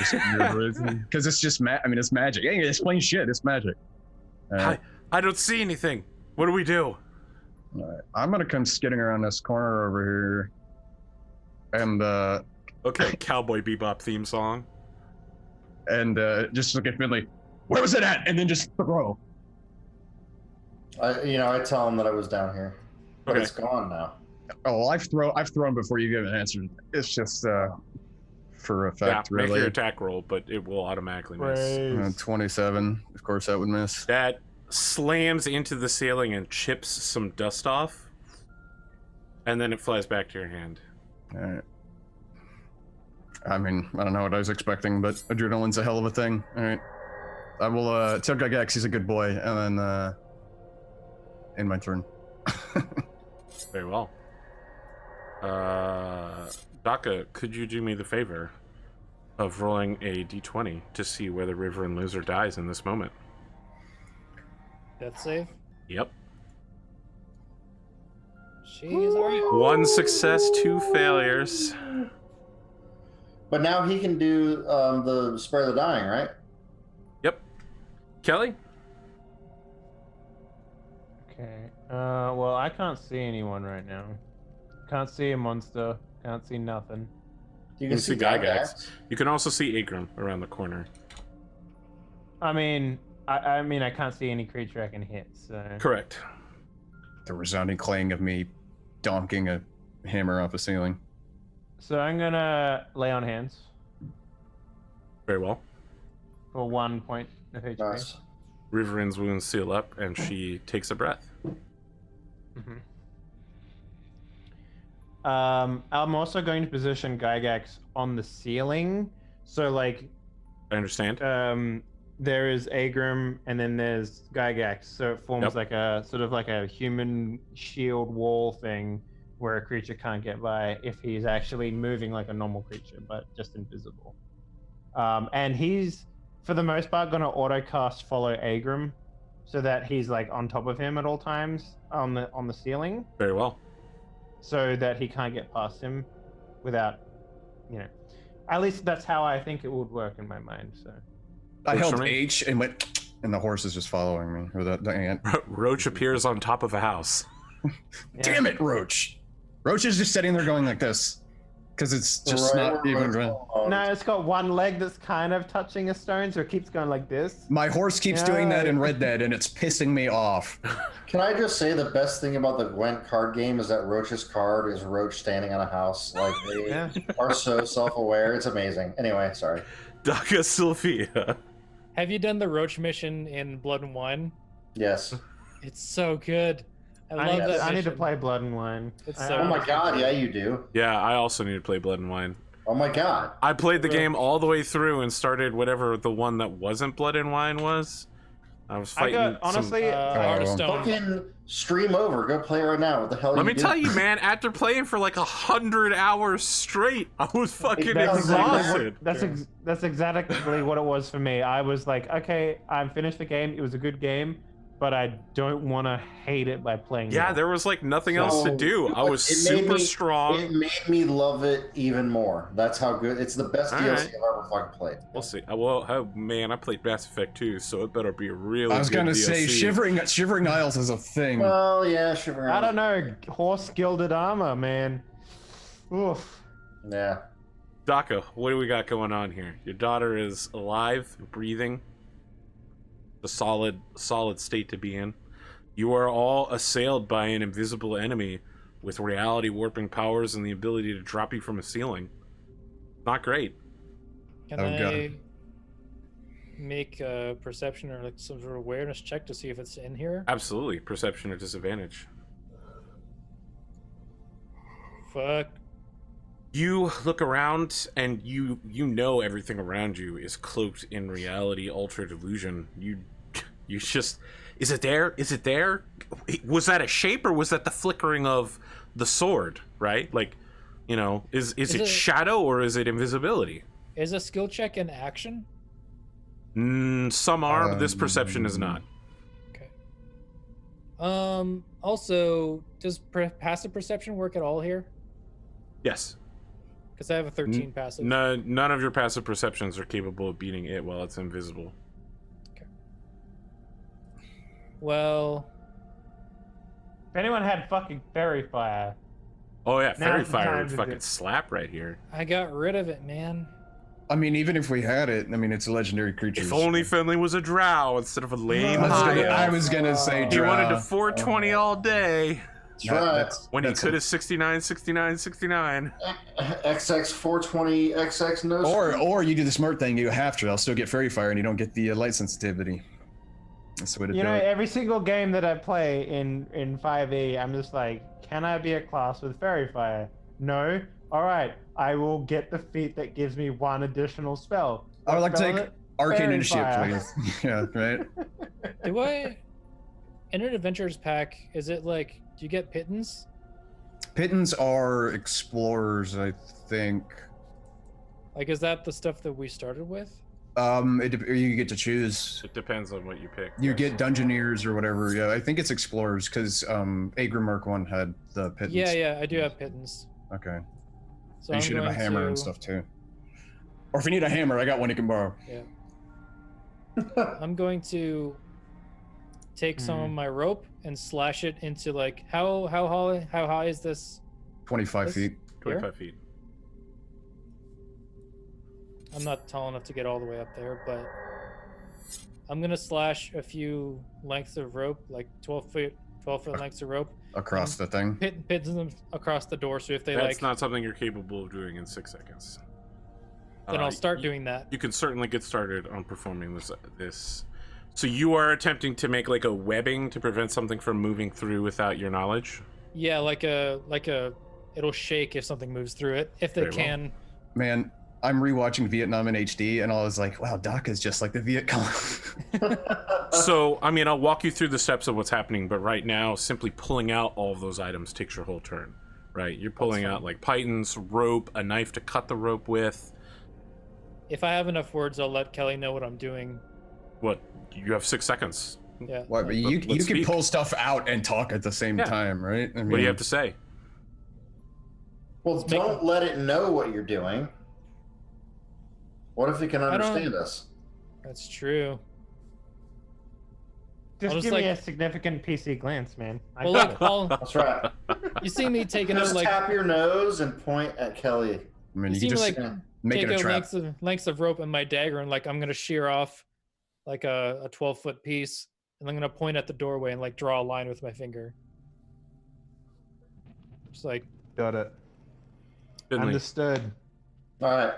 because it's just it's magic. Hey, it's plain shit. It's magic. I don't see anything. What do we do? Alright, I'm gonna come skidding around this corner over here, and Okay, Cowboy Bebop theme song. just look at Finley. Where was it at? And then just throw. I tell him that I was down here. But Okay. it's gone now. Oh, I've thrown before you give an answer. It's just for effect, Make really. your attack roll, but it will automatically miss. 27. Of course, that would miss. That slams into the ceiling and chips some dust off, and then it flies back to your hand. Alright. I mean, I don't know what I was expecting, but adrenaline's a hell of a thing. Alright. I will tell Gygax he's a good boy, and then end my turn. Very well. Daka, could you do me the favor of rolling a d20 to see whether River and Loser dies in this moment? Death save. Yep. She's alright. 1 success, 2 failures. But now he can do the spare the dying, right? Yep. Kelly? Okay. Well, I can't see anyone right now. Can't see a monster. Can't see nothing. You can see Gygax. You can also see Agrim around the corner. I mean, I can't see any creature I can hit. So. Correct. The resounding clang of me donking a hammer off a ceiling. So I'm gonna lay on hands Very well. for 1 point of HP. Nice. Riverin's wounds seal up, and she takes a breath. Mm-hmm. I'm also going to position Gygax on the ceiling. So like, I understand. there is Agrim, and then there's Gygax. So it forms Yep. like a sort of like a human shield wall thing, where a creature can't get by if he's actually moving like a normal creature, but just invisible. And he's, for the most part, going to auto cast Follow Agrim. so that he's like on top of him at all times on the ceiling, Very well. so that he can't get past him without, at least that's how I think it would work in my mind. So I Works held for me. H and went, and the horse is just following me, or the ant. Roach appears on top of a house. yeah. Damn it, Roach! Roach is just sitting there going like this, because it's just Right not where even. Roach belongs. No, it's got one leg that's kind of touching a stone, so it keeps going like this. My horse keeps doing that in Red Dead, and it's pissing me off. Can I just say the best thing about the Gwent card game is that Roach's card is Roach standing on a house. Like, they Yeah. are so self-aware. It's amazing. Anyway, sorry. Daga Sylvia. Have you done the Roach mission in Blood and Wine? Yes. It's so good. I I love need, that. I need to mission. play Blood and Wine. It's I- so Oh my good. god, yeah, you do. Yeah, I also need to play Blood and Wine. Oh my god. I played the Really? game all the way through and started whatever the one that wasn't Blood and Wine was. I was I fighting. got honestly. Heart of Stone. Fucking stream over. Go play right now. What the hell are Let you me doing? tell you, man. After playing for like 100 hours straight, I was fucking That's exhausted. That's exactly what it was for me. I was like, okay, I'm finished the game. It was a good game, but I don't want to hate it by playing. Yeah, more. there was like nothing else to So, do. I was it made super me- strong. It made me love it even more. That's how good. It's the best All DLC right. I've ever fucking played. We'll see. Well, oh, man, I played Mass Effect 2, so it better be a really I was good gonna DLC. say, Shivering Isles is a thing. Well, yeah, Shivering. I don't know, horse gilded armor, man. Oof. Yeah. Daka, what do we got going on here? Your daughter is alive, breathing. A solid state to be in. You are all assailed by an invisible enemy with reality warping powers and the ability to drop you from a ceiling. Not great. Can Oh, I God. make a perception or like some sort of awareness check to see if it's in here? Absolutely. Perception or disadvantage. Fuck. You look around and you know everything around you is cloaked in reality, altered illusion. You just, is it there? Is it there? Was that a shape or was that the flickering of the sword? Right? Like, is it it- shadow or is it invisibility? Is a skill check an action? Some are, but this perception is not. Okay. Also, does passive perception work at all here? Yes. Because I have a 13 passive. No, none of your passive perceptions are capable of beating it while it's invisible. Well, If anyone had fucking fairy fire, Oh yeah, Fairy Now's the Fire time would to fucking do- slap right here. I got rid of it, man. I mean, even if we had it, I mean, it's a legendary creature. If only Finley was a drow instead of a lame I was high. gonna say, He wanted to Drow. 420 all day That's right. when he that's could have 69, 69, 69. XX 420 XX no. Or you do the smart thing, you have to. I'll still get Fairy Fire, and you don't get the light sensitivity. That's the way to do it. every single game that I play in 5e, I'm just like, can I be a class with fairy fire? No. All right, I will get the feat that gives me one additional spell. I would What like to spell take is it? Arcane Fairy Initiative, Fire. please. Yeah, right. Do I? In an adventures pack, is it like, do you get pittance? Pittons are explorers, I think. Like, is that the stuff that we started with? You get to choose. It depends on what you pick. You get Dungeoneers or whatever. Yeah, I think it's explorers because Agrimark one had the pittons. Yeah, I do have pittance. Okay. So you I'm should have a going hammer and to- stuff too. Or if you need a hammer, I got one you can borrow. I'm going to take some of my rope and slash it into like how high is this? 25 This- feet. 25 feet. I'm not tall enough to get all the way up there, but I'm gonna slash a few lengths of rope, like 12 foot lengths of rope, Across the thing. pins them across the door. So if they That's like, not something you're capable of doing in 6 seconds. then I'll start you, doing that. You can certainly get started on performing this. So you are attempting to make like a webbing to prevent something from moving through without your knowledge? Yeah, like a it'll shake if something moves through it. If they Very well. can. Man, I'm rewatching Vietnam in HD, and I was like, wow, Dhaka is just like the Viet Cong. So, I mean, I'll walk you through the steps of what's happening, but right now, simply pulling out all of those items takes your whole turn, right? You're pulling out like pythons, rope, a knife to cut the rope with. If I have enough words, I'll let Kelly know what I'm doing. What? You have 6 seconds. Yeah. What? But you Let's can speak. pull stuff out and talk at the same Yeah. time, right? I mean, What do you have to say? Well, Make don't let it know what you're doing. What if it can I don't- understand us? That's true. Just just give like- me a significant PC glance, man. I Well, got look, it. I'll, That's right. you see me taking out Just like tap your nose and point at Kelly. I mean, you you see can me just like make take it a out trap. lengths of rope and my dagger and like I'm gonna shear off like a 12-foot piece and I'm gonna point at the doorway and like draw a line with my finger. Just like Got it. Finley. Understood. All right.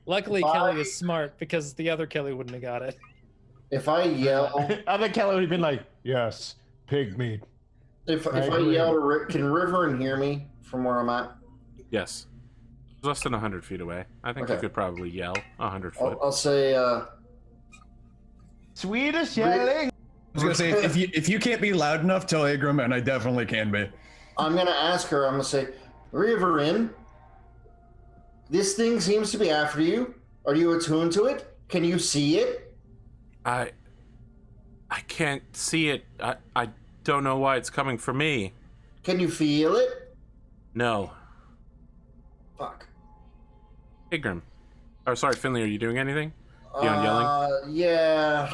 luckily Bye. Kelly is smart because the other Kelly wouldn't have got it. If I yell, Other Kelly would have been like, "Yes, pig meat." if I I agree. yell, can Riverin hear me from where I'm at? Yes. Less than 100 feet away. I think you Okay. could probably yell 100 foot. I'll say, Swedish Re- yelling. I was gonna say if you can't be loud enough, tell Agram, and I definitely can be. I'm gonna ask her. I'm gonna say, Riverin, this thing seems to be after you. Are you attuned to it? Can you see it? I can't see it. I don't know why it's coming for me. Can you feel it? No. Fuck. Igram. Oh, sorry, Finley, are you doing anything? Beyond yelling? Yeah.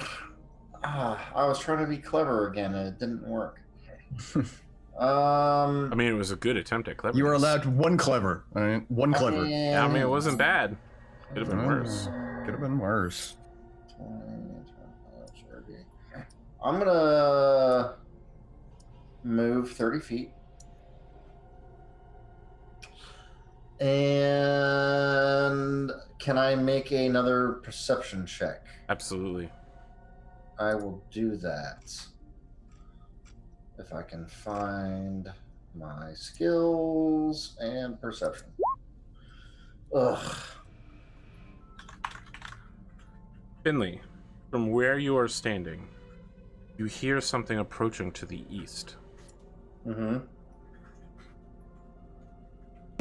I was trying to be clever again, and it didn't work. I mean, it was a good attempt at cleverness. You were allowed one clever. All right? One clever. Yeah, I mean, it wasn't bad. Could have been worse. Could have been worse. 30. I'm gonna move 30 feet. And can I make another perception check? Absolutely. I will do that. If I can find my skills and perception. Ugh. Finley, from where you are standing, you hear something approaching to the east. Mm-hmm.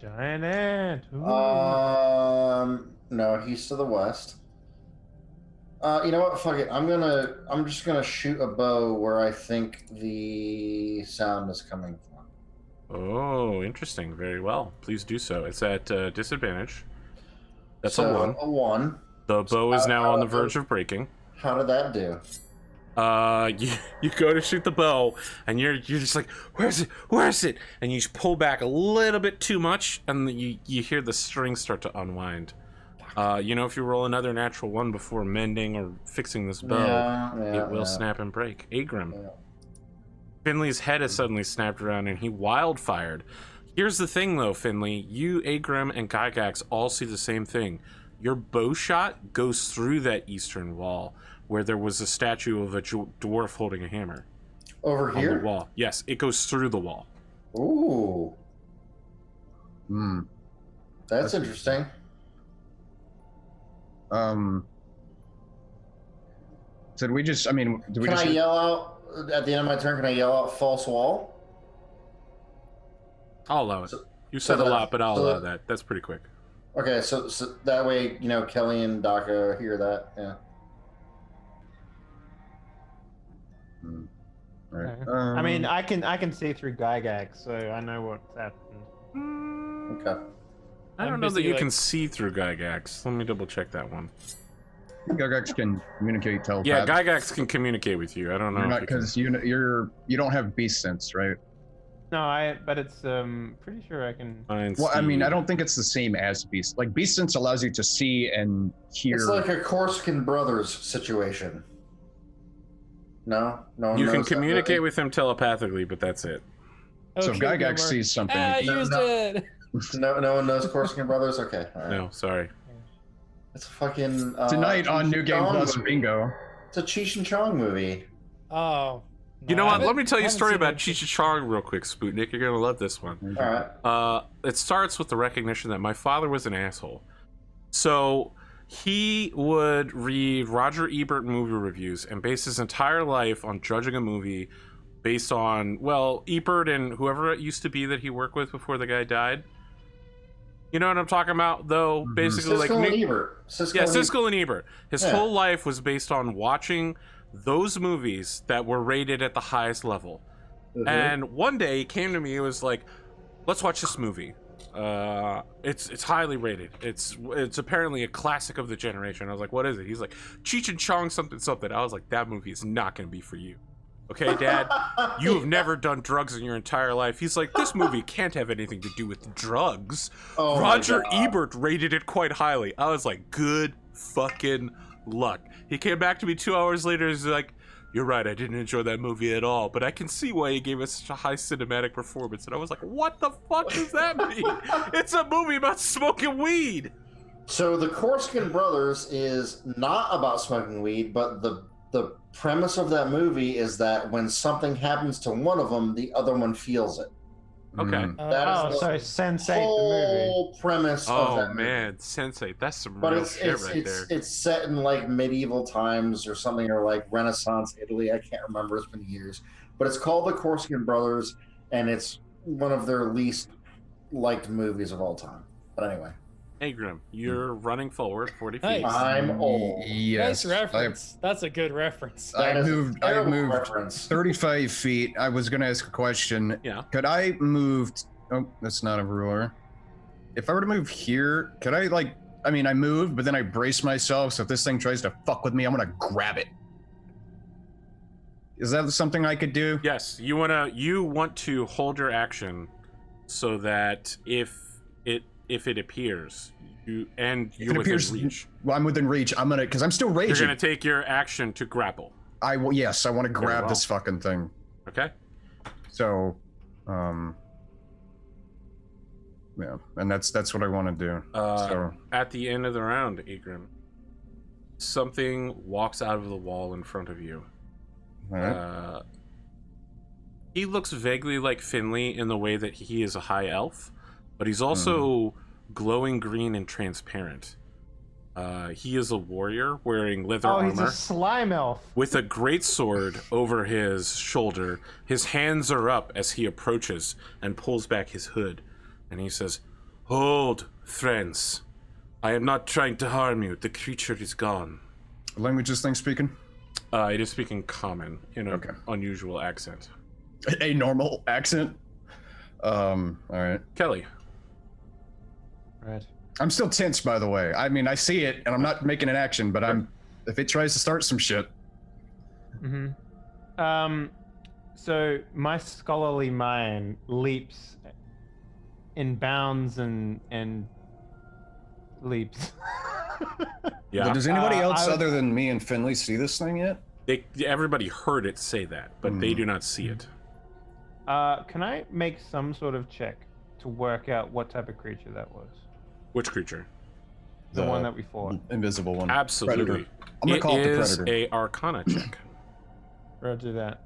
Giant ant. Ooh. No, he's to the west. You know what? Fuck it. I'm just gonna shoot a bow where I think the sound is coming from. Oh, interesting. Very well. Please do so. It's at disadvantage. That's So, a 1. A 1. The bow is now on the how- verge of breaking. How did that do? You go to shoot the bow, and you're just like, where's it? And you pull back a little bit too much, and you hear the string start to unwind. You know, if you roll another natural 1 before mending or fixing this bow, it will snap and break. Agrim. Yeah. Finley's head has suddenly snapped around, and he wildfired. Here's the thing, though, Finley. You, Agrim, and Gygax all see the same thing. Your bow shot goes through that eastern wall, where there was a statue of a dwarf holding a hammer. Over On the here? wall. Yes, it goes through the wall. Ooh. Hmm. That's interesting. So do we just? I mean, do we Can just? I yell out at the end of my turn? Can I yell out false wall? I'll allow it. So- You said so a that- lot, but I'll so allow that- that. That's pretty quick. Okay, so that way, you know, Kelly and Daka hear that. Yeah. Right. Okay. I mean, I can see through Gygax, so I know what's happening. Okay. I I'm don't know that busy, you like- can see through Gygax. Let me double check that one. Gygax can communicate telepathically. Yeah, Gygax can communicate with you. I don't know. You're if not you can- because you don't have beast sense, right? No, but it's pretty sure I can. Find Well, I mean, I Steve. don't think it's the same as beast. Like beast sense allows you to see and hear. It's like a Corsican Brothers situation. No, no. one You can knows that, communicate really? with him telepathically, but that's it. so Okay, if Gygax Gilmore. sees something. Ah, I he can- used no. it. No one knows Corsican Brothers. Okay. All right. No, sorry. It's a fucking Tonight on Cheech New and Game Chong Plus movie. Bingo. It's a Cheech and Chong movie. Oh. You know no, I what? Let haven't- me tell you a haven't story seen about it. Cheech and Chong real quick, Spootnik. You're gonna love this one. All right. It starts with the recognition that my father was an asshole. So he would read Roger Ebert movie reviews and base his entire life on judging a movie based on, well, Ebert and whoever it used to be that he worked with before the guy died. You know what I'm talking about, though? Mhm. Basically, Siskel like and Ebert. Siskel and Ebert. His Yeah. whole life was based on watching those movies that were rated at the highest level. Mhm. And one day he came to me. It was like, let's watch this movie. It's highly rated. It's apparently a classic of the generation. I was like, what is it? He's like, Cheech and Chong something something. I was like, that movie is not going to be for you. Okay, Dad, you have never done drugs in your entire life. He's like, this movie can't have anything to do with drugs. Oh my Roger God. Ebert rated it quite highly. I was like, good fucking luck. He came back to me 2 hours later. He's like, you're right, I didn't enjoy that movie at all, but I can see why he gave us such a high cinematic performance. And I was like, what the fuck does that mean? It's a movie about smoking weed. So the Corsican Brothers is not about smoking weed, but the premise of that movie is that when something happens to one of them, the other one feels it. Okay. Mm. That is the so Sense8 the movie. whole premise of Oh that movie. man, Sensei, that's some But real it's shit right there. it's set in like medieval times or something, or like Renaissance Italy. I can't remember. It's been years. But it's called the Corsican Brothers, and it's one of their least liked movies of all time. But anyway, Hey Grim, you're running forward 40 feet. Nice. I'm old. Yes. Nice reference. That's a good reference. That I is a moved. I terrible moved reference. 35 feet. I was gonna ask a question. Yeah. Could I move? Oh, that's not a ruler. If I were to move here, could I like? I mean, I moved, but then I brace myself. So if this thing tries to fuck with me, I'm gonna grab it. Is that something I could do? Yes, you want to hold your action so that if it appears, you're within appears- reach. Well, I'm within reach. I'm gonna, because I'm still You're raging. gonna take your action to grapple. I will. Yes, I want to Very grab well. this fucking thing. Okay. So, yeah, and that's what I want to do. So At the end of the round, Egrim, something walks out of the wall in front of you. all right. He looks vaguely like Finley in the way that he is a high elf, but he's also glowing green and transparent. He is a warrior wearing leather Oh, he's armor a slime elf. with a great sword over his shoulder. His hands are up as he approaches and pulls back his hood, and he says, "Hold, friends. I am not trying to harm you. The creature is gone." What language is thing speaking? It is speaking common in an Okay. unusual accent. A normal accent. All right. Kelly. Right. I'm still tense, by the way. I mean, I see it, and I'm not making an action, but if it tries to start some shit. Mm-hmm. So my scholarly mind leaps in bounds and leaps. Yeah. But does anybody else I would- other than me and Finley see this thing yet? Everybody heard it say that, but they do not see it. Can I make some sort of check to work out what type of creature that was? Which creature? The one that we fought. Invisible one. Absolutely. Predator. I'm gonna call it the is Predator. a Arcana check. We'll do that.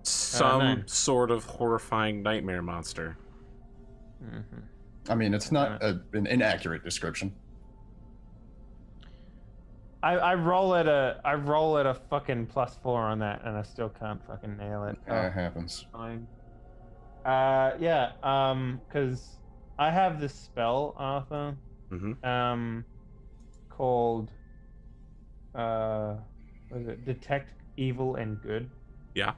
Some nine. sort of horrifying nightmare monster. Mm-hmm. I mean, it's not an inaccurate description. I roll at a fucking +4 on that, and I still can't fucking nail it. That happens. Fine. Yeah. Because I have this spell, Arthur. Mm-hmm. Called what is it? Detect Evil and Good. Yeah.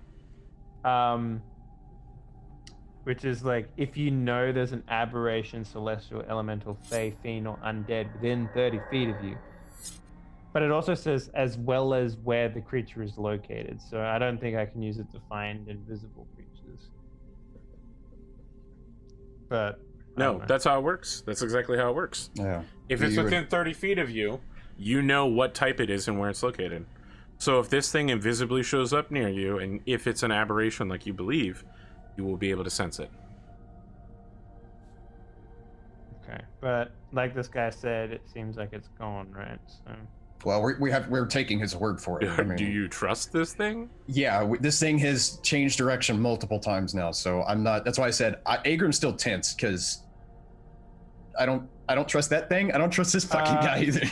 Which is like if you know there's an aberration, celestial, elemental, fey, fiend, or undead within 30 feet of you. But it also says as well as where the creature is located. So I don't think I can use it to find invisible creatures. But I don't No, know. that's how it works. That's exactly how it works. Yeah. If Yeah, it's you would- within 30 feet of you, you know what type it is and where it's located. So if this thing invisibly shows up near you, and if it's an aberration like you believe, you will be able to sense it. Okay, but like this guy said, it seems like it's gone, right? So Well, we're taking his word for it. I mean, Do you trust this thing? Yeah, this thing has changed direction multiple times now, so I'm not. That's why I said Agrim's still tense because I don't trust that thing. I don't trust this fucking guy either.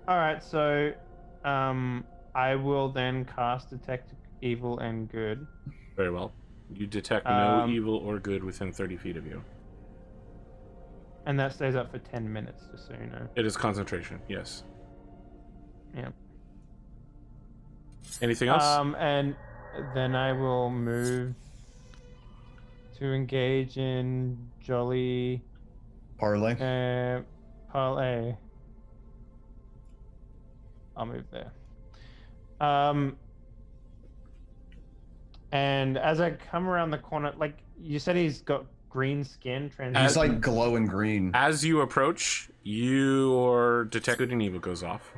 all right, so I will then cast Detect Evil and Good. Very well. You detect no evil or good within 30 feet of you. And that stays up for 10 minutes, just so you know. It is concentration, yes. Yeah. Anything else? And then I will move to engage in Jolly Parlay. Parlay. I'll move there. And as I come around the corner, like you said, he's got green skin. He's like glowing green. As you approach, your detect good and evil goes off.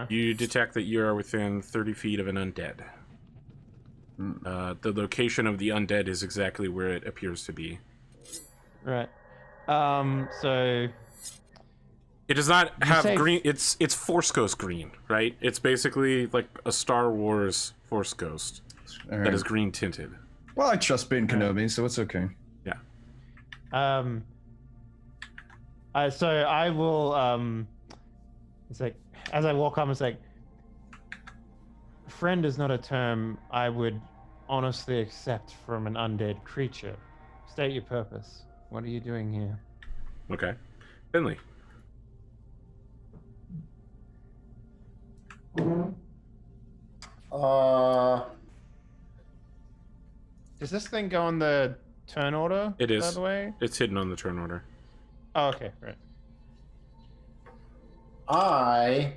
You detect that you are within 30 feet of an undead. The location of the undead is exactly where it appears to be. Right. So it does not have say green. It's Force Ghost green, right? It's basically like a Star Wars Force Ghost that is green tinted. Well, I trust Ben Kenobi, so it's okay. Yeah. So I will. It's like as I walk up, it's like, friend is not a term I would honestly accept from an undead creature. State your purpose. What are you doing here? Okay. Henley. Does this thing go on the turn order? It is. By the way? It's hidden on the turn order. Oh, okay, right. I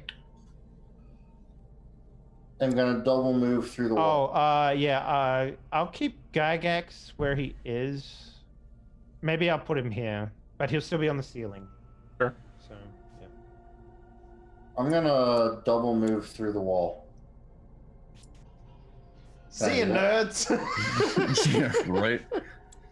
am gonna double move through the wall. Yeah. I'll keep Gygax where he is. Maybe I'll put him here, but he'll still be on the ceiling. Sure. So, yeah. I'm gonna double move through the wall. See you, nerds. Yeah, right.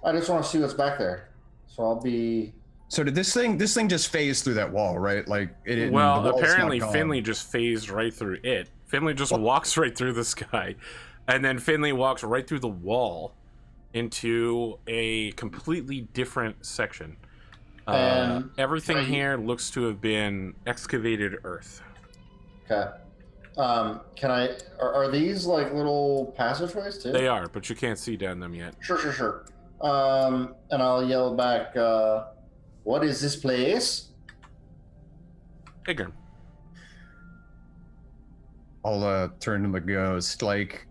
I just want to see what's back there, so I'll be. So did this thing just phase through that wall, right? Like it didn't. Well, the wall's apparently not gone. Finley just phased right through it. Finley just walks right through this guy, and then Finley walks right through the wall into a completely different section. Everything here looks to have been excavated earth. Okay. Can I? Are these like little passageways too? They are, but you can't see down them yet. Sure. And I'll yell back. What is this place? Igor. I'll turn to the ghost. Like,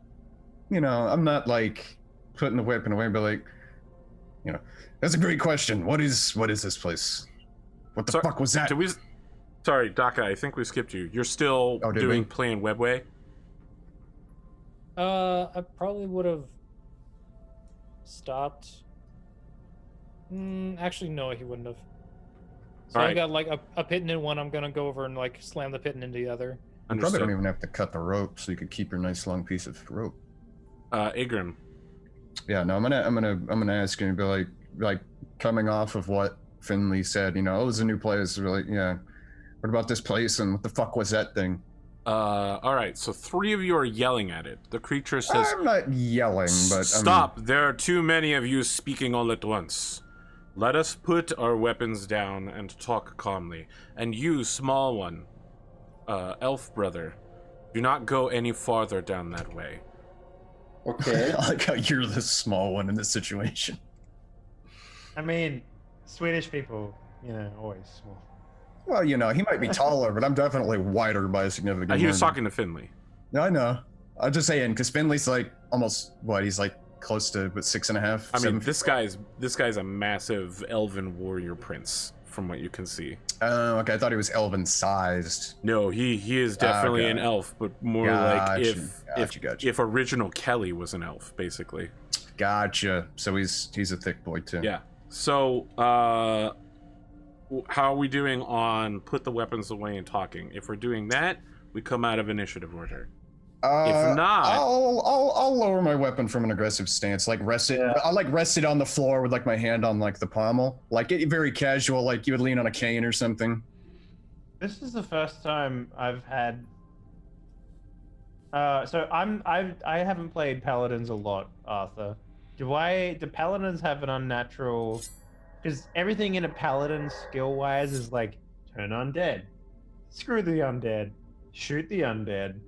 you know, I'm not like putting the weapon away, but like, you know, that's a great question. What is this place? What the fuck was that? Sorry, Daka, I think we skipped you. You're still playing Webway? I probably would have stopped. Actually, no, he wouldn't have. So I got like a pitten in one. I'm gonna go over and like slam the pitten into the other. You probably don't even have to cut the rope, so you could keep your nice long piece of rope. Igrim. Yeah, no, I'm gonna ask you, but like coming off of what Finley said, you know, it was a new place. Really, yeah. What about this place, and what the fuck was that thing? All right, so 3 of you are yelling at it. The creature says, I'm not yelling, but stop! There are too many of you speaking all at once. Let us put our weapons down and talk calmly. And you, small one, elf brother, do not go any farther down that way. Okay. I like how you're the small one in this situation. I mean, Swedish people, you know, always small. Well, you know, he might be taller, but I'm definitely wider by a significant margin. He was talking to Finley. No, I know. I'm just saying, because Finley's like almost, he's like close to, 6.5? I mean, this guy's a massive elven warrior prince, from what you can see. Oh, okay. I thought he was elven-sized. No, he is definitely an elf, but more like if original Kelly was an elf, basically. Gotcha. So he's a thick boy, too. Yeah. So, how are we doing on put the weapons away and talking? If we're doing that, we come out of initiative order. If not, I'll lower my weapon from an aggressive stance, like rest it. I like rest it on the floor with like my hand on like the pommel, like it very casual, like you would lean on a cane or something. This is the first time I've had. So I haven't played paladins a lot, Arthur. Do paladins have an unnatural? Because everything in a paladin skill-wise is like turn undead, screw the undead, shoot the undead.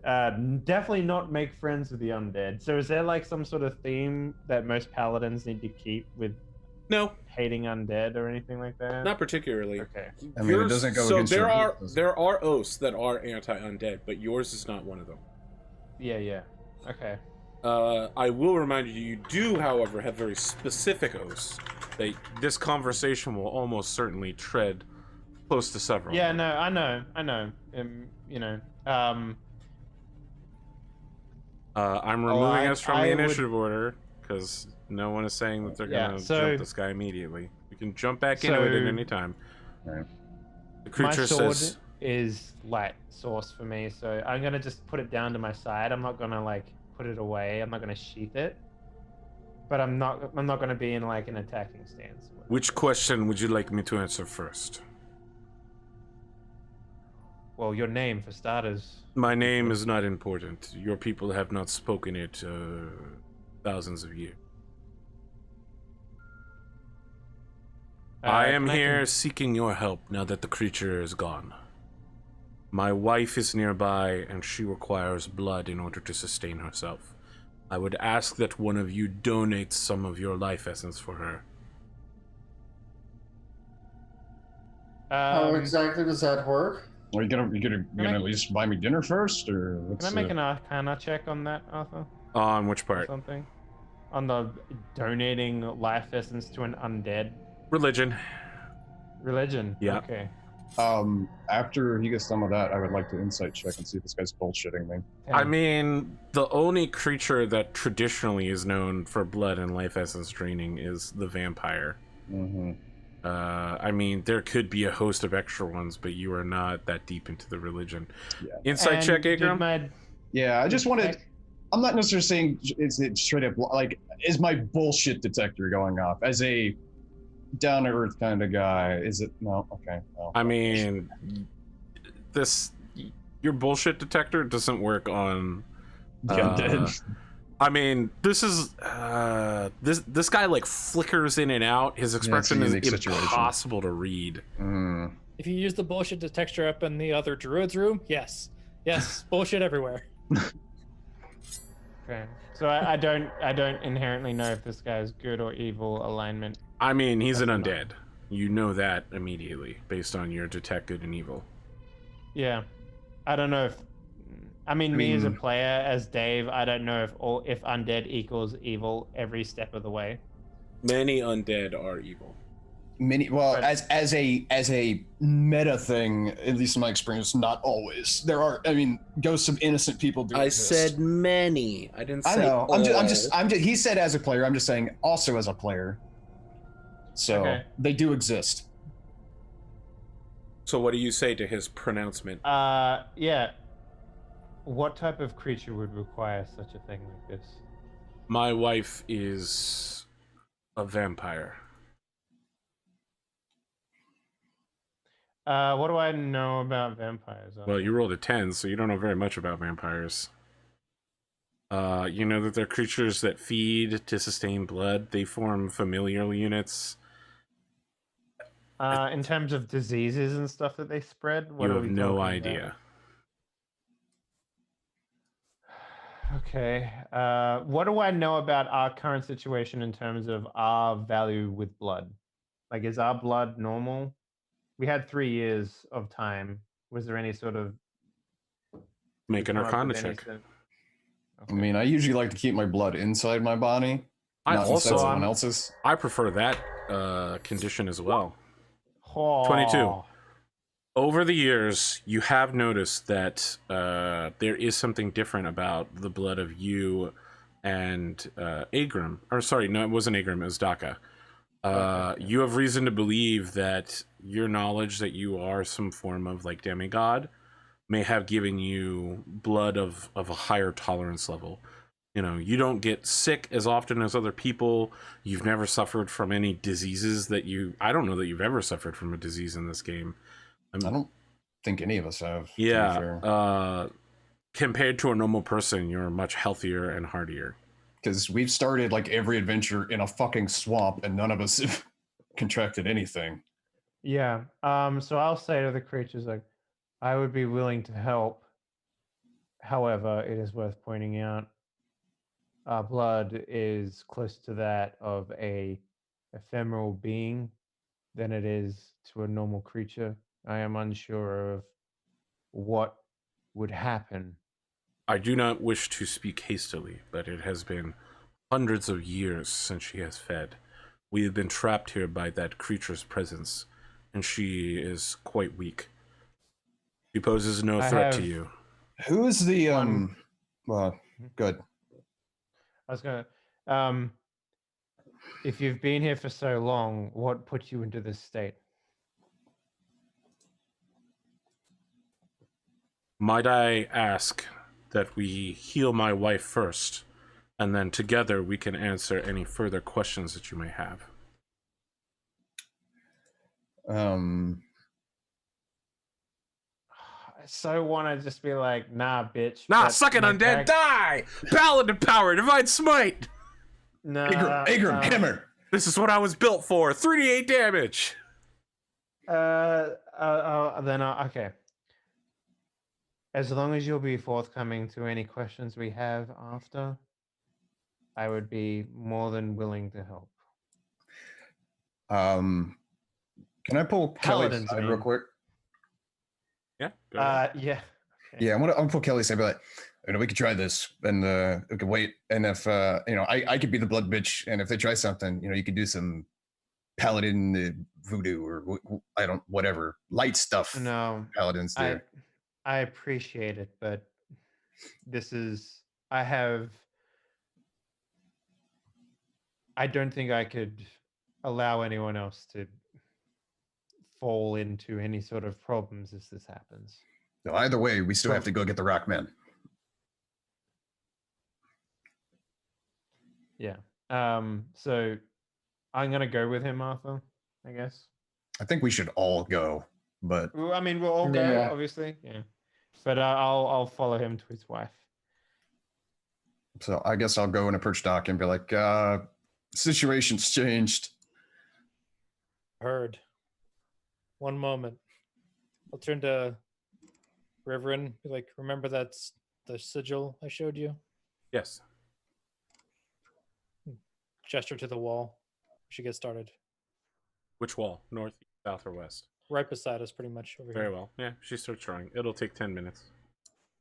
Definitely not make friends with the undead. So is there like some sort of theme that most paladins need to keep with No, hating undead or anything like that? not particularly. Okay. I mean, it doesn't go so against there your are rules, does it? there are oaths that are anti-undead, but yours is not one of them. Yeah. Okay. I will remind you, you do, however, have very specific oaths that this conversation will almost certainly tread close to several. Yeah, no, I know. You know, I'm removing us from the I would- initiative order because no one is saying that they're Yeah, gonna so- jump this guy immediately. You can jump back into it at any time. Right. The my creature sword says, is light source for me, so I'm gonna just put it down to my side. I'm not gonna like put it away. I'm not gonna sheath it. But I'm not gonna be in like an attacking stance. "Which question would you like me to answer first?" Well, your name for starters. My name is not important. Your people have not spoken it thousands of years. I am can here seeking your help now that the creature is gone. My wife is nearby and she requires blood in order to sustain herself. I would ask that one of you donate some of your life essence for her. How exactly does that work? Are you gonna at least buy me dinner first, or what's? Can I make an Arcana check on that, Arthur? On which Or part? something? On the donating life essence to an undead Religion. religion. Yeah. Okay. After he gets done with that, I would like to insight check and see if this guy's bullshitting me. I 10. mean, the only creature that traditionally is known for blood and life essence draining is the vampire. Mm-hmm. I mean, there could be a host of extra ones, but you are not that deep into the religion. Yeah. Insight And check, did Agram? my- Yeah, I just wanted. check- I'm not necessarily saying it's straight up like is my bullshit detector going off as a down to earth kind of guy. Is it no? Okay. No. I mean, your bullshit detector doesn't work on. Yeah, dead. I mean, this is this guy like flickers in and out. His expression is unique situation. impossible to read. Mm. If you use the bullshit detector up in the other druid's room, yes, bullshit everywhere. Okay. So I don't inherently know if this guy is good or evil alignment. I mean, he's an That's not- undead. You know that immediately based on your detect good and evil. Yeah. I don't know if I mean, me as a mean- player, as Dave, I don't know if undead equals evil every step of the way. Many undead are evil. Well, But- as a meta thing, at least in my experience, not always. There are, I mean, ghosts of innocent people do exist. many. I didn't I know. I'm just. He said as a player. I'm just saying also as a player. So Okay. they do exist. So what do you say to his pronouncement? Yeah. What type of creature would require such a thing like this? My wife is a vampire. What do I know about vampires? Well, you rolled a 10, so you don't know very much about vampires. You know that they're creatures that feed to sustain blood. They form familial units. In terms of diseases and stuff that they spread, what You are have we no talking idea. about? Okay. What do I know about our current situation in terms of our value with blood? Like, is our blood normal? We had 3 years of time. Was there any sort of Make an come up Arcana with any check. sort- I mean, I usually like to keep my blood inside my body, I not inside also someone else's. I prefer that condition as well. Oh, 22. Over the years, you have noticed that there is something different about the blood of you and Agrim. Or sorry, no, it wasn't Agrim, it was Daka. You have reason to believe that your knowledge that you are some form of like demigod may have given you blood of a higher tolerance level. You know, you don't get sick as often as other people. You've never suffered from any diseases that I don't know that you've ever suffered from a disease in this game. I don't think any of us have. to be Yeah. fair. Compared to a normal person, you're much healthier and hardier. Because we've started like every adventure in a fucking swamp, and none of us have contracted anything. Yeah. So I'll say to the creatures like, I would be willing to help However, it is worth pointing out our blood is closer to that of a ephemeral being than it is to a normal creature. I am unsure of what would happen. I do not wish to speak hastily, but it has been hundreds of years since she has fed. We have been trapped here by that creature's presence, and she is quite weak. She poses no I threat to have you. Who is the one- well, good. I was gonna. If you've been here for so long, what put you into this state? Might I ask that we heal my wife first, and then together we can answer any further questions that you may have. I so want to just be like, nah, bitch. Nah, but suck it, my undead! character- Die! Paladin power, divine smite! Nah, Agram, hammer. This is what I was built for. 3d8 damage! Okay. As long as you'll be forthcoming to any questions we have after, I would be more than willing to help. Can I pull Kelly Paladins, aside I real mean. quick? Yeah, go ahead. Yeah. Okay. Yeah, I'm gonna pull Kelly aside and be like, we could try this, and we could wait, and if I could be the blood bitch, and if they try something, you could do some paladin voodoo or I don't whatever light stuff. No, Paladins do. I appreciate it, but this is I don't think I could allow anyone else to fall into any sort of problems as this happens. So either way, we still have to go get the rock man. Yeah. So I'm gonna go with him, Arthur, I guess. I think we should all go, but Well, I mean, we'll all go, Yeah. obviously. Yeah. But I'll follow him to his wife. so I guess I'll go and approach Doc and be like, situation's changed. Heard. One moment. I'll turn to Reverend. Be like, remember that's the sigil I showed you? Yes. Gesture to the wall. We should get started. Which wall? North, south, or west? Right beside us, pretty much over Very here. well. Yeah, she starts drawing. It'll take 10 minutes.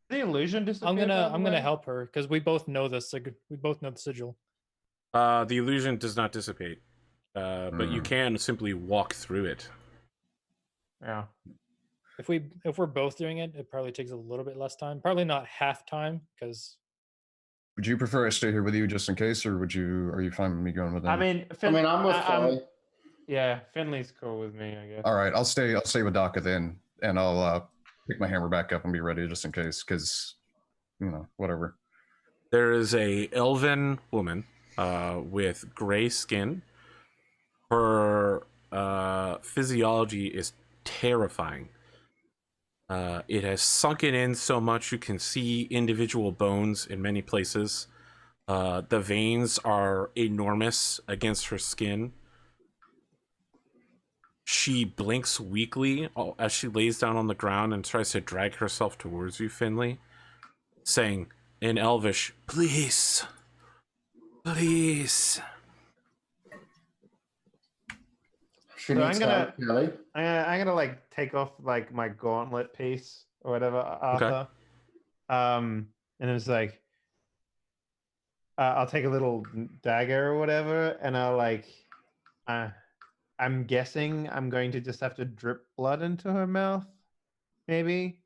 The illusion disappeared. I'm gonna help her because we both know this. We both know the sigil. The illusion does not dissipate, but you can simply walk through it. Yeah. If we're both doing it, it probably takes a little bit less time. Probably not half time because Would you prefer I stay here with you just in case, or are you fine with me going with them? I mean, I'm with Kelly. Yeah, Finley's cool with me, I guess. All right, I'll stay with Daka then, and I'll pick my hammer back up and be ready just in case, because whatever. There is a elven woman with gray skin. Her physiology is terrifying. It has sunken in so much you can see individual bones in many places. The veins are enormous against her skin. She blinks weakly as she lays down on the ground and tries to drag herself towards you, Finley, saying in Elvish, "Please, please." She So needs help, Kelly. I'm gonna like take off like my gauntlet piece or whatever, Arthur. And it was like, I'll take a little dagger or whatever, and I'll like, I'm guessing I'm going to just have to drip blood into her mouth, maybe.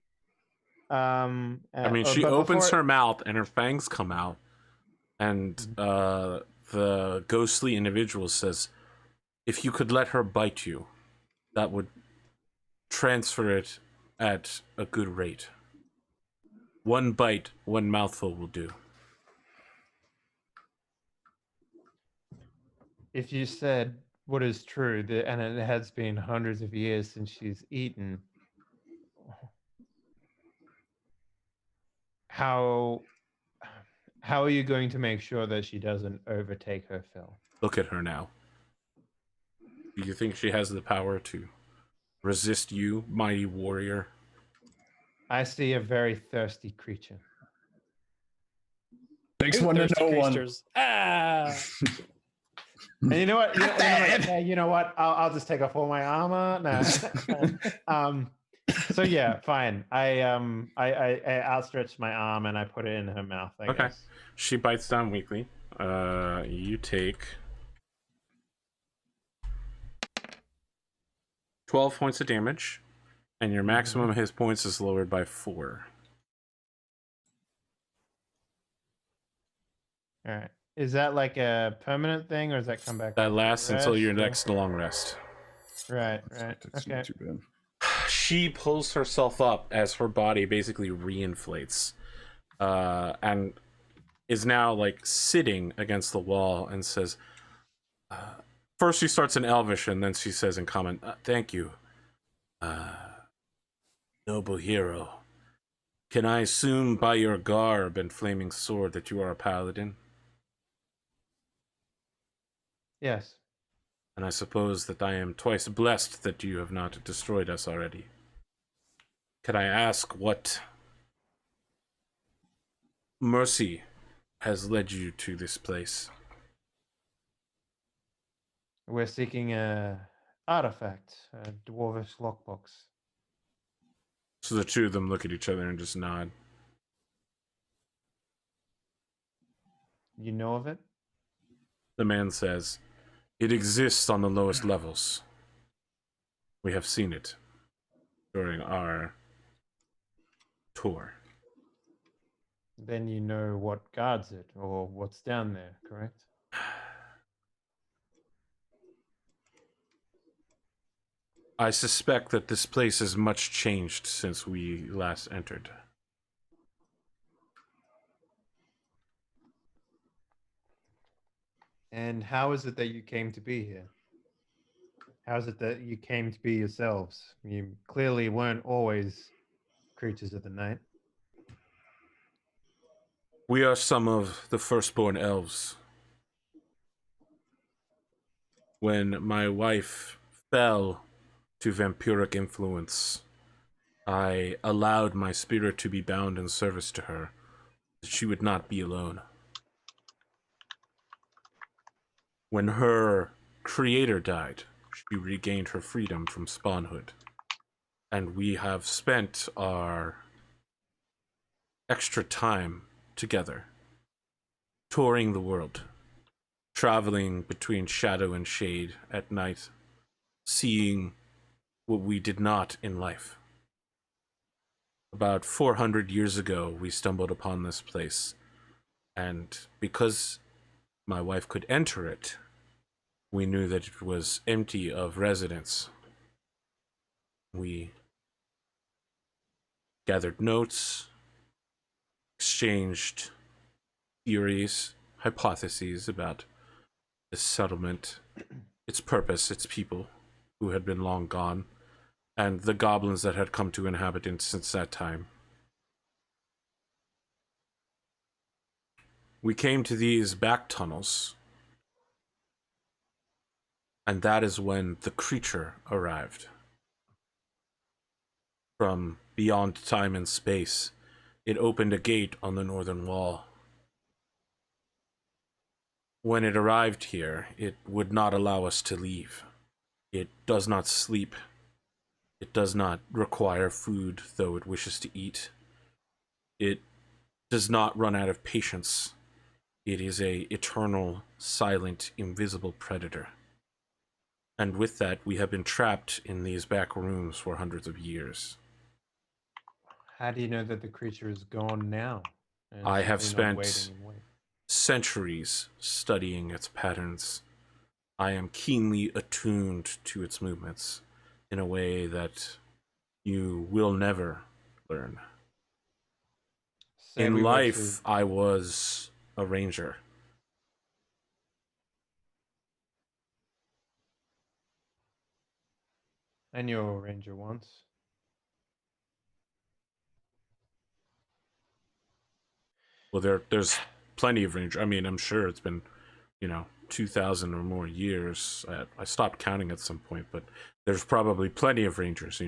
I mean, she opens her mouth and her fangs come out, and the ghostly individual says, "If you could let her bite you, that would transfer it at a good rate. One bite, one mouthful will do." If you said what is true, and it has been hundreds of years since she's eaten, how are you going to make sure that she doesn't overtake her fill? Look at her now. Do you think she has the power to resist you, mighty warrior? I see a very thirsty creature. Takes Two one to thirsty know one. creatures. Ah! And you know what? You know what? I'll just take off all my armor. No. So yeah, fine. I outstretch my arm and I put it in her mouth. I Okay. guess. She bites down weakly. You take 12 points of damage, and your maximum hit points is lowered by 4. All right. Is that like a permanent thing, or does that come back? That after lasts until your rest, or- next long rest. Right. That's Okay. not too bad. She pulls herself up as her body basically reinflates, and is now like sitting against the wall and says, first she starts in Elvish and then she says in Common, thank you, noble hero. Can I assume by your garb and flaming sword that you are a paladin? Yes. And I suppose that I am twice blessed that you have not destroyed us already. Can I ask what mercy has led you to this place? We're seeking a artifact, a dwarvish lockbox. So the two of them look at each other and just nod. You know of it? The man says, it exists on the lowest levels. We have seen it during our tour. Then you know what guards it or what's down there, correct? I suspect that this place has much changed since we last entered. And how is it that you came to be here? How is it that you came to be yourselves? You clearly weren't always creatures of the night. We are some of the firstborn elves. When my wife fell to vampiric influence, I allowed my spirit to be bound in service to her, that she would not be alone. When her creator died, she regained her freedom from spawnhood. And we have spent our extra time together, touring the world, traveling between shadow and shade at night, seeing what we did not in life. About 400 years ago, we stumbled upon this place, and because my wife could enter it, we knew that it was empty of residents. We gathered notes, exchanged theories, hypotheses about this settlement, its purpose, its people who had been long gone, and the goblins that had come to inhabit it since that time. We came to these back tunnels, and that is when the creature arrived. From beyond time and space, it opened a gate on the northern wall. When it arrived here, it would not allow us to leave. It does not sleep. It does not require food, though it wishes to eat. It does not run out of patience. It is a eternal, silent, invisible predator. And with that, we have been trapped in these back rooms for hundreds of years. How do you know that the creature is gone now? And I have simply not spent waiting and waiting? centuries studying its patterns. I am keenly attuned to its movements in a way that you will never learn. Say In we were life, to- I was a ranger. and you're a ranger once. Well, there's plenty of ranger. I mean, I'm sure it's been, 2,000 or more years. I stopped counting at some point, but there's probably plenty of rangers,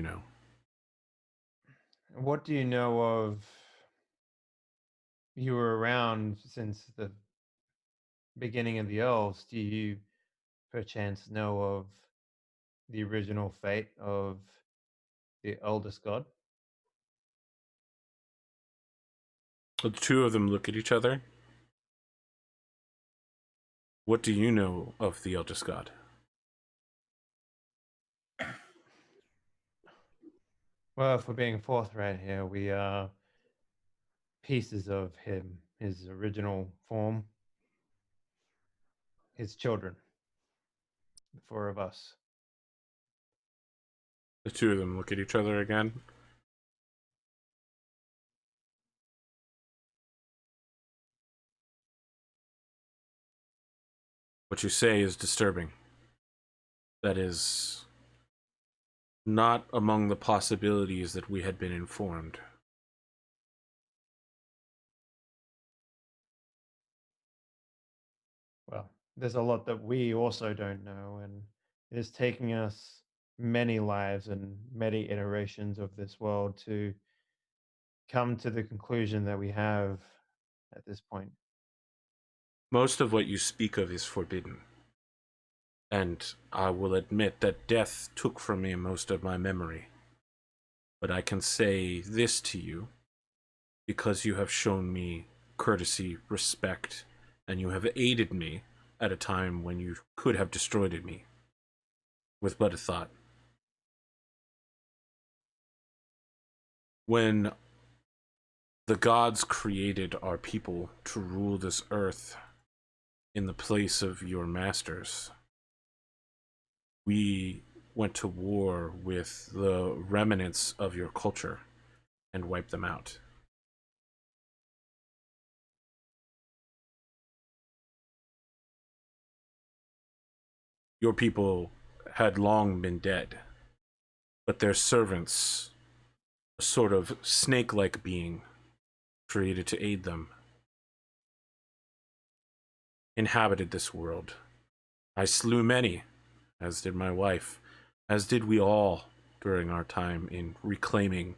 What do you know of you were around since the beginning of the elves, do you perchance know of the original fate of the eldest god? The two of them look at each other. What do you know of the eldest god? Well, if we're being forthright here, we are pieces of him, his original form, his children, the four of us. The two of them look at each other again. What you say is disturbing. That is not among the possibilities that we had been informed. Well, there's a lot that we also don't know, and it is taking us many lives and many iterations of this world to come to the conclusion that we have at this point. Most of what you speak of is forbidden. And I will admit that death took from me most of my memory. But I can say this to you, because you have shown me courtesy, respect, and you have aided me at a time when you could have destroyed me with but a thought. When the gods created our people to rule this earth in the place of your masters, we went to war with the remnants of your culture and wiped them out. Your people had long been dead, but their servants, a sort of snake-like being created to aid them, inhabited this world. I slew many, as did my wife, as did we all during our time in reclaiming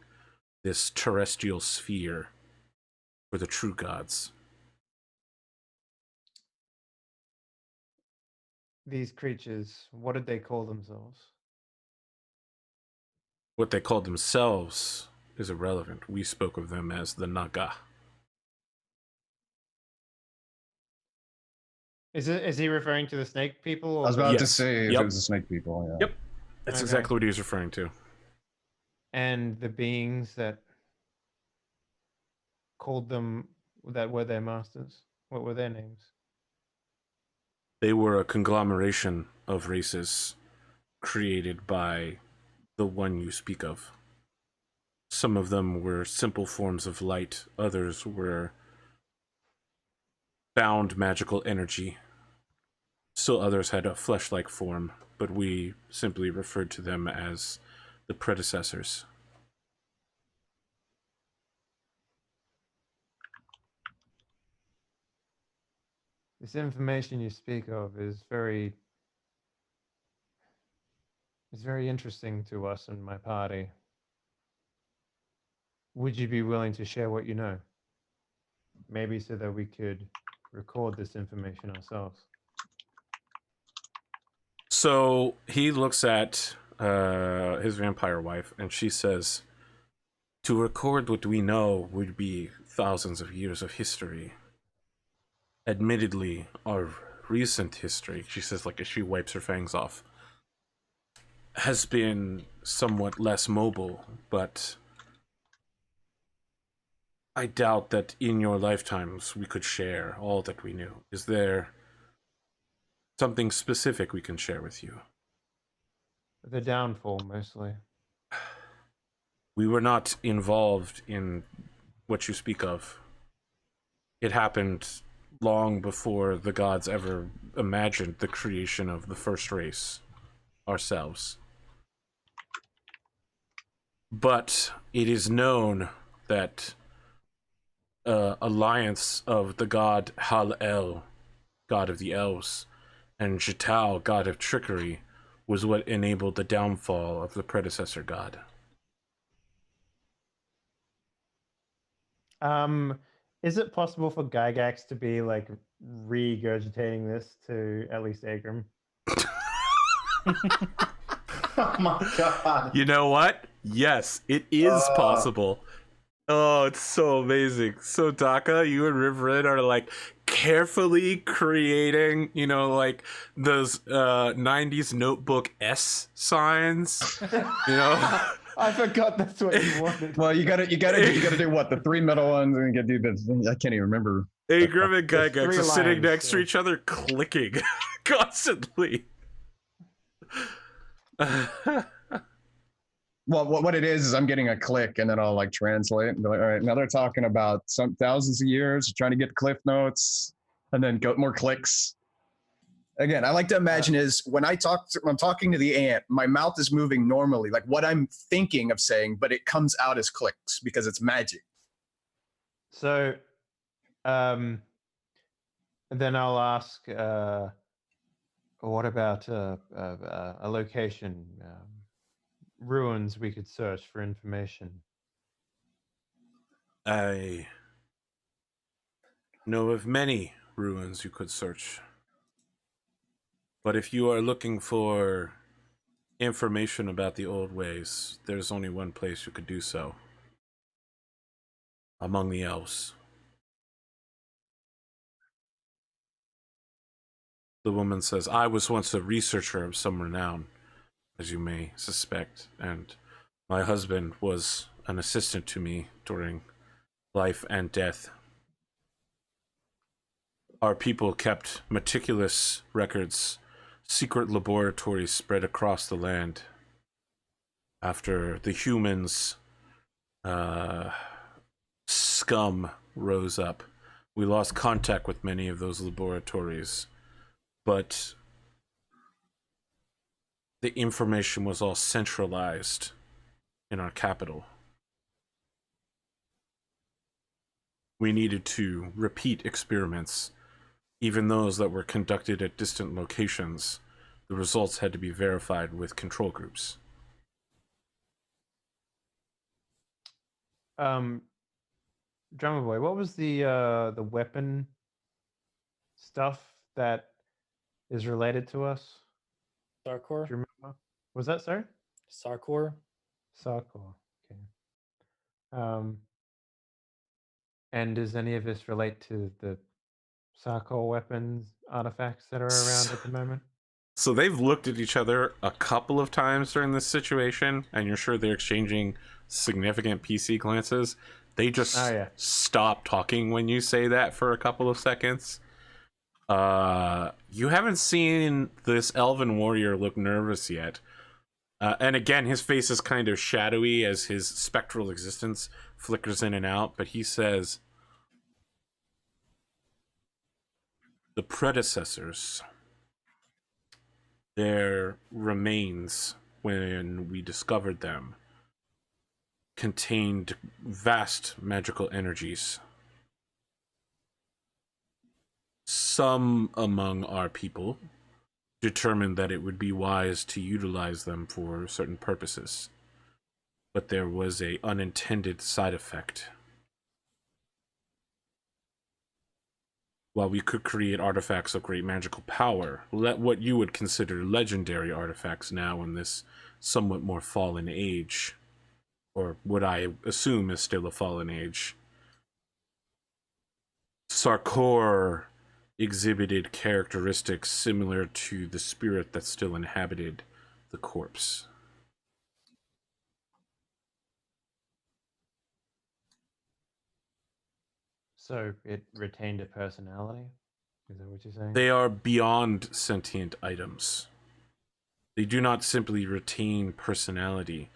this terrestrial sphere for the true gods. These creatures, what did they call themselves? What they called themselves is irrelevant. We spoke of them as the Naga. Is he referring to the snake people? Or I was about to Yes. say if Yep. it was the snake people. Yeah. Yep. That's Okay. exactly what he was referring to. And the beings that called them, that were their masters, what were their names? They were a conglomeration of races created by the one you speak of. Some of them were simple forms of light, others were bound magical energy. Still others had a flesh-like form, but we simply referred to them as the predecessors. This information you speak of is very interesting to us and my party. Would you be willing to share what you know? Maybe so that we could record this information ourselves. So he looks at his vampire wife, and she says, to record what we know would be thousands of years of history. Admittedly, our recent history, she says, like as she wipes her fangs off, has been somewhat less mobile, but I doubt that in your lifetimes we could share all that we knew. Is there something specific we can share with you? The downfall, mostly. We were not involved in what you speak of. It happened long before the gods ever imagined the creation of the first race, ourselves. But it is known that alliance of the god Hal-El, god of the elves, and Jital, god of trickery, was what enabled the downfall of the predecessor god. Is it possible for Gygax to be like regurgitating this to at least Agram? Oh my god. You know what? Yes, it is possible. Oh, it's so amazing. So Daka, you and Riverin are like carefully creating, like those 90s notebook S signs. I forgot that's what you wanted. Well, you gotta do what? The 3 middle ones, and you gotta do this. I can't even remember. Agram and Gygax three are sitting lines, next to yeah. each other, clicking constantly. Well, what it is I'm getting a click, and then I'll like translate and be like, all right, now they're talking about some thousands of years, trying to get cliff notes, and then go more clicks. Again, I like to imagine is when I'm talking to the ant, my mouth is moving normally, like what I'm thinking of saying, but it comes out as clicks because it's magic. So, then I'll ask, what about a location, ruins we could search for information? I know of many ruins you could search. But if you are looking for information about the old ways, there's only one place you could do so. Among the elves. The woman says, I was once a researcher of some renown, as you may suspect, and my husband was an assistant to me during life and death. Our people kept meticulous records, secret laboratories spread across the land. After the humans' scum rose up, we lost contact with many of those laboratories, but the information was all centralized in our capital. We needed to repeat experiments, even those that were conducted at distant locations. The results had to be verified with control groups. Drumurboy, what was the weapon stuff that is related to us? Sarkor? Do you remember? Was that so? Sarkor? Sarkor. Okay. And does any of this relate to the Sarkor weapons artifacts that are around at the moment? So they've looked at each other a couple of times during this situation, and you're sure they're exchanging significant PC glances. They just stop talking when you say that for a couple of seconds. You haven't seen this elven warrior look nervous yet. And again, his face is kind of shadowy as his spectral existence flickers in and out, but he says, the predecessors, their remains, when we discovered them, contained vast magical energies. Some among our people determined that it would be wise to utilize them for certain purposes, but there was an unintended side effect. While we could create artifacts of great magical power, what you would consider legendary artifacts now in this somewhat more fallen age, or what I assume is still a fallen age, Sarkor exhibited characteristics similar to the spirit that still inhabited the corpse. So it retained a personality? Is that what you're saying? They are beyond sentient items. They do not simply retain personality.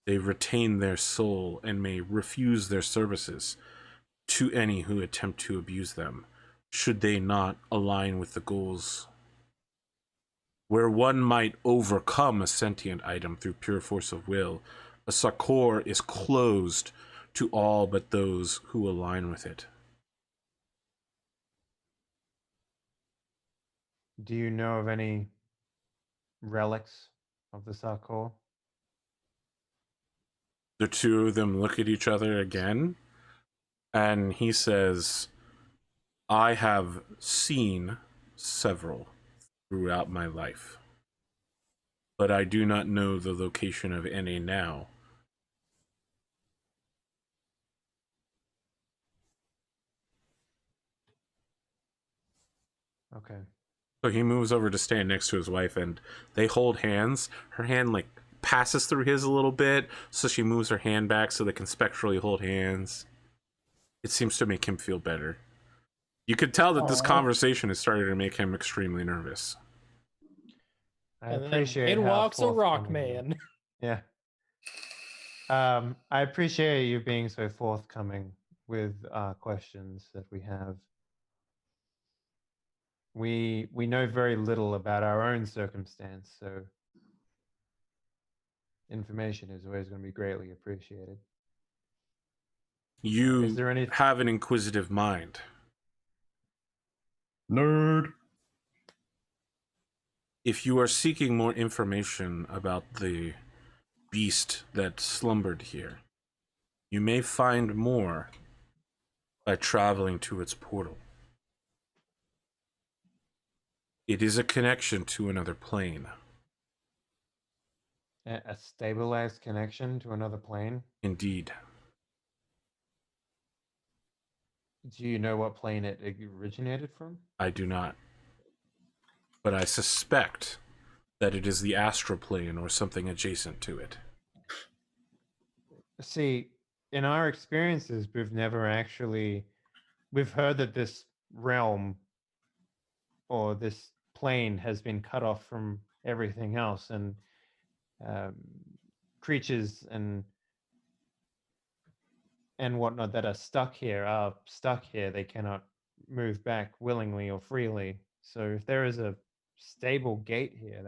They retain their soul and may refuse their services to any who attempt to abuse them, should they not align with the goals. Where one might overcome a sentient item through pure force of will, a Sarkor is closed to all but those who align with it. Do you know of any relics of the Sarkor? The two of them look at each other again. And he says, I have seen several throughout my life, but I do not know the location of any now. Okay. So he moves over to stand next to his wife, and they hold hands. Her hand, like, passes through his a little bit, so she moves her hand back so they can spectrally hold hands. It seems to make him feel better. You could tell that this Aw. conversation is starting to make him extremely nervous. I And then appreciate in how walks a rock forthcoming you are. man. Yeah. I appreciate you being so forthcoming with questions that we have. We know very little about our own circumstance, so information is always going to be greatly appreciated. You Is there any? have an inquisitive mind. Nerd. If you are seeking more information about the beast that slumbered here, you may find more by traveling to its portal. It is a connection to another plane. A stabilized connection to another plane? Indeed. Do you know what plane it originated from? I do not. But I suspect that it is the astral plane or something adjacent to it. See, in our experiences, we've heard that this realm or this plane has been cut off from everything else, and creatures and whatnot that are stuck here. They cannot move back willingly or freely. So if there is a stable gate here,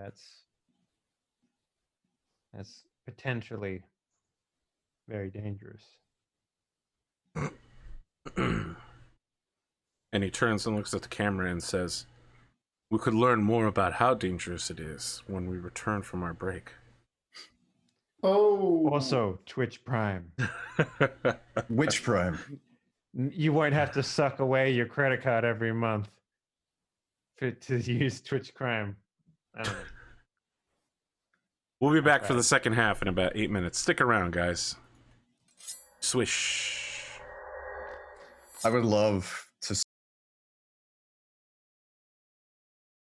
that's potentially very dangerous. And he turns and looks at the camera and says, we could learn more about how dangerous it is when we return from our break. Oh. Also, Twitch Prime. Which Prime? You won't have to suck away your credit card every month to use Twitch Prime. I don't know. We'll be back for Right. the second half in about 8 minutes. Stick around, guys. Swish. I would love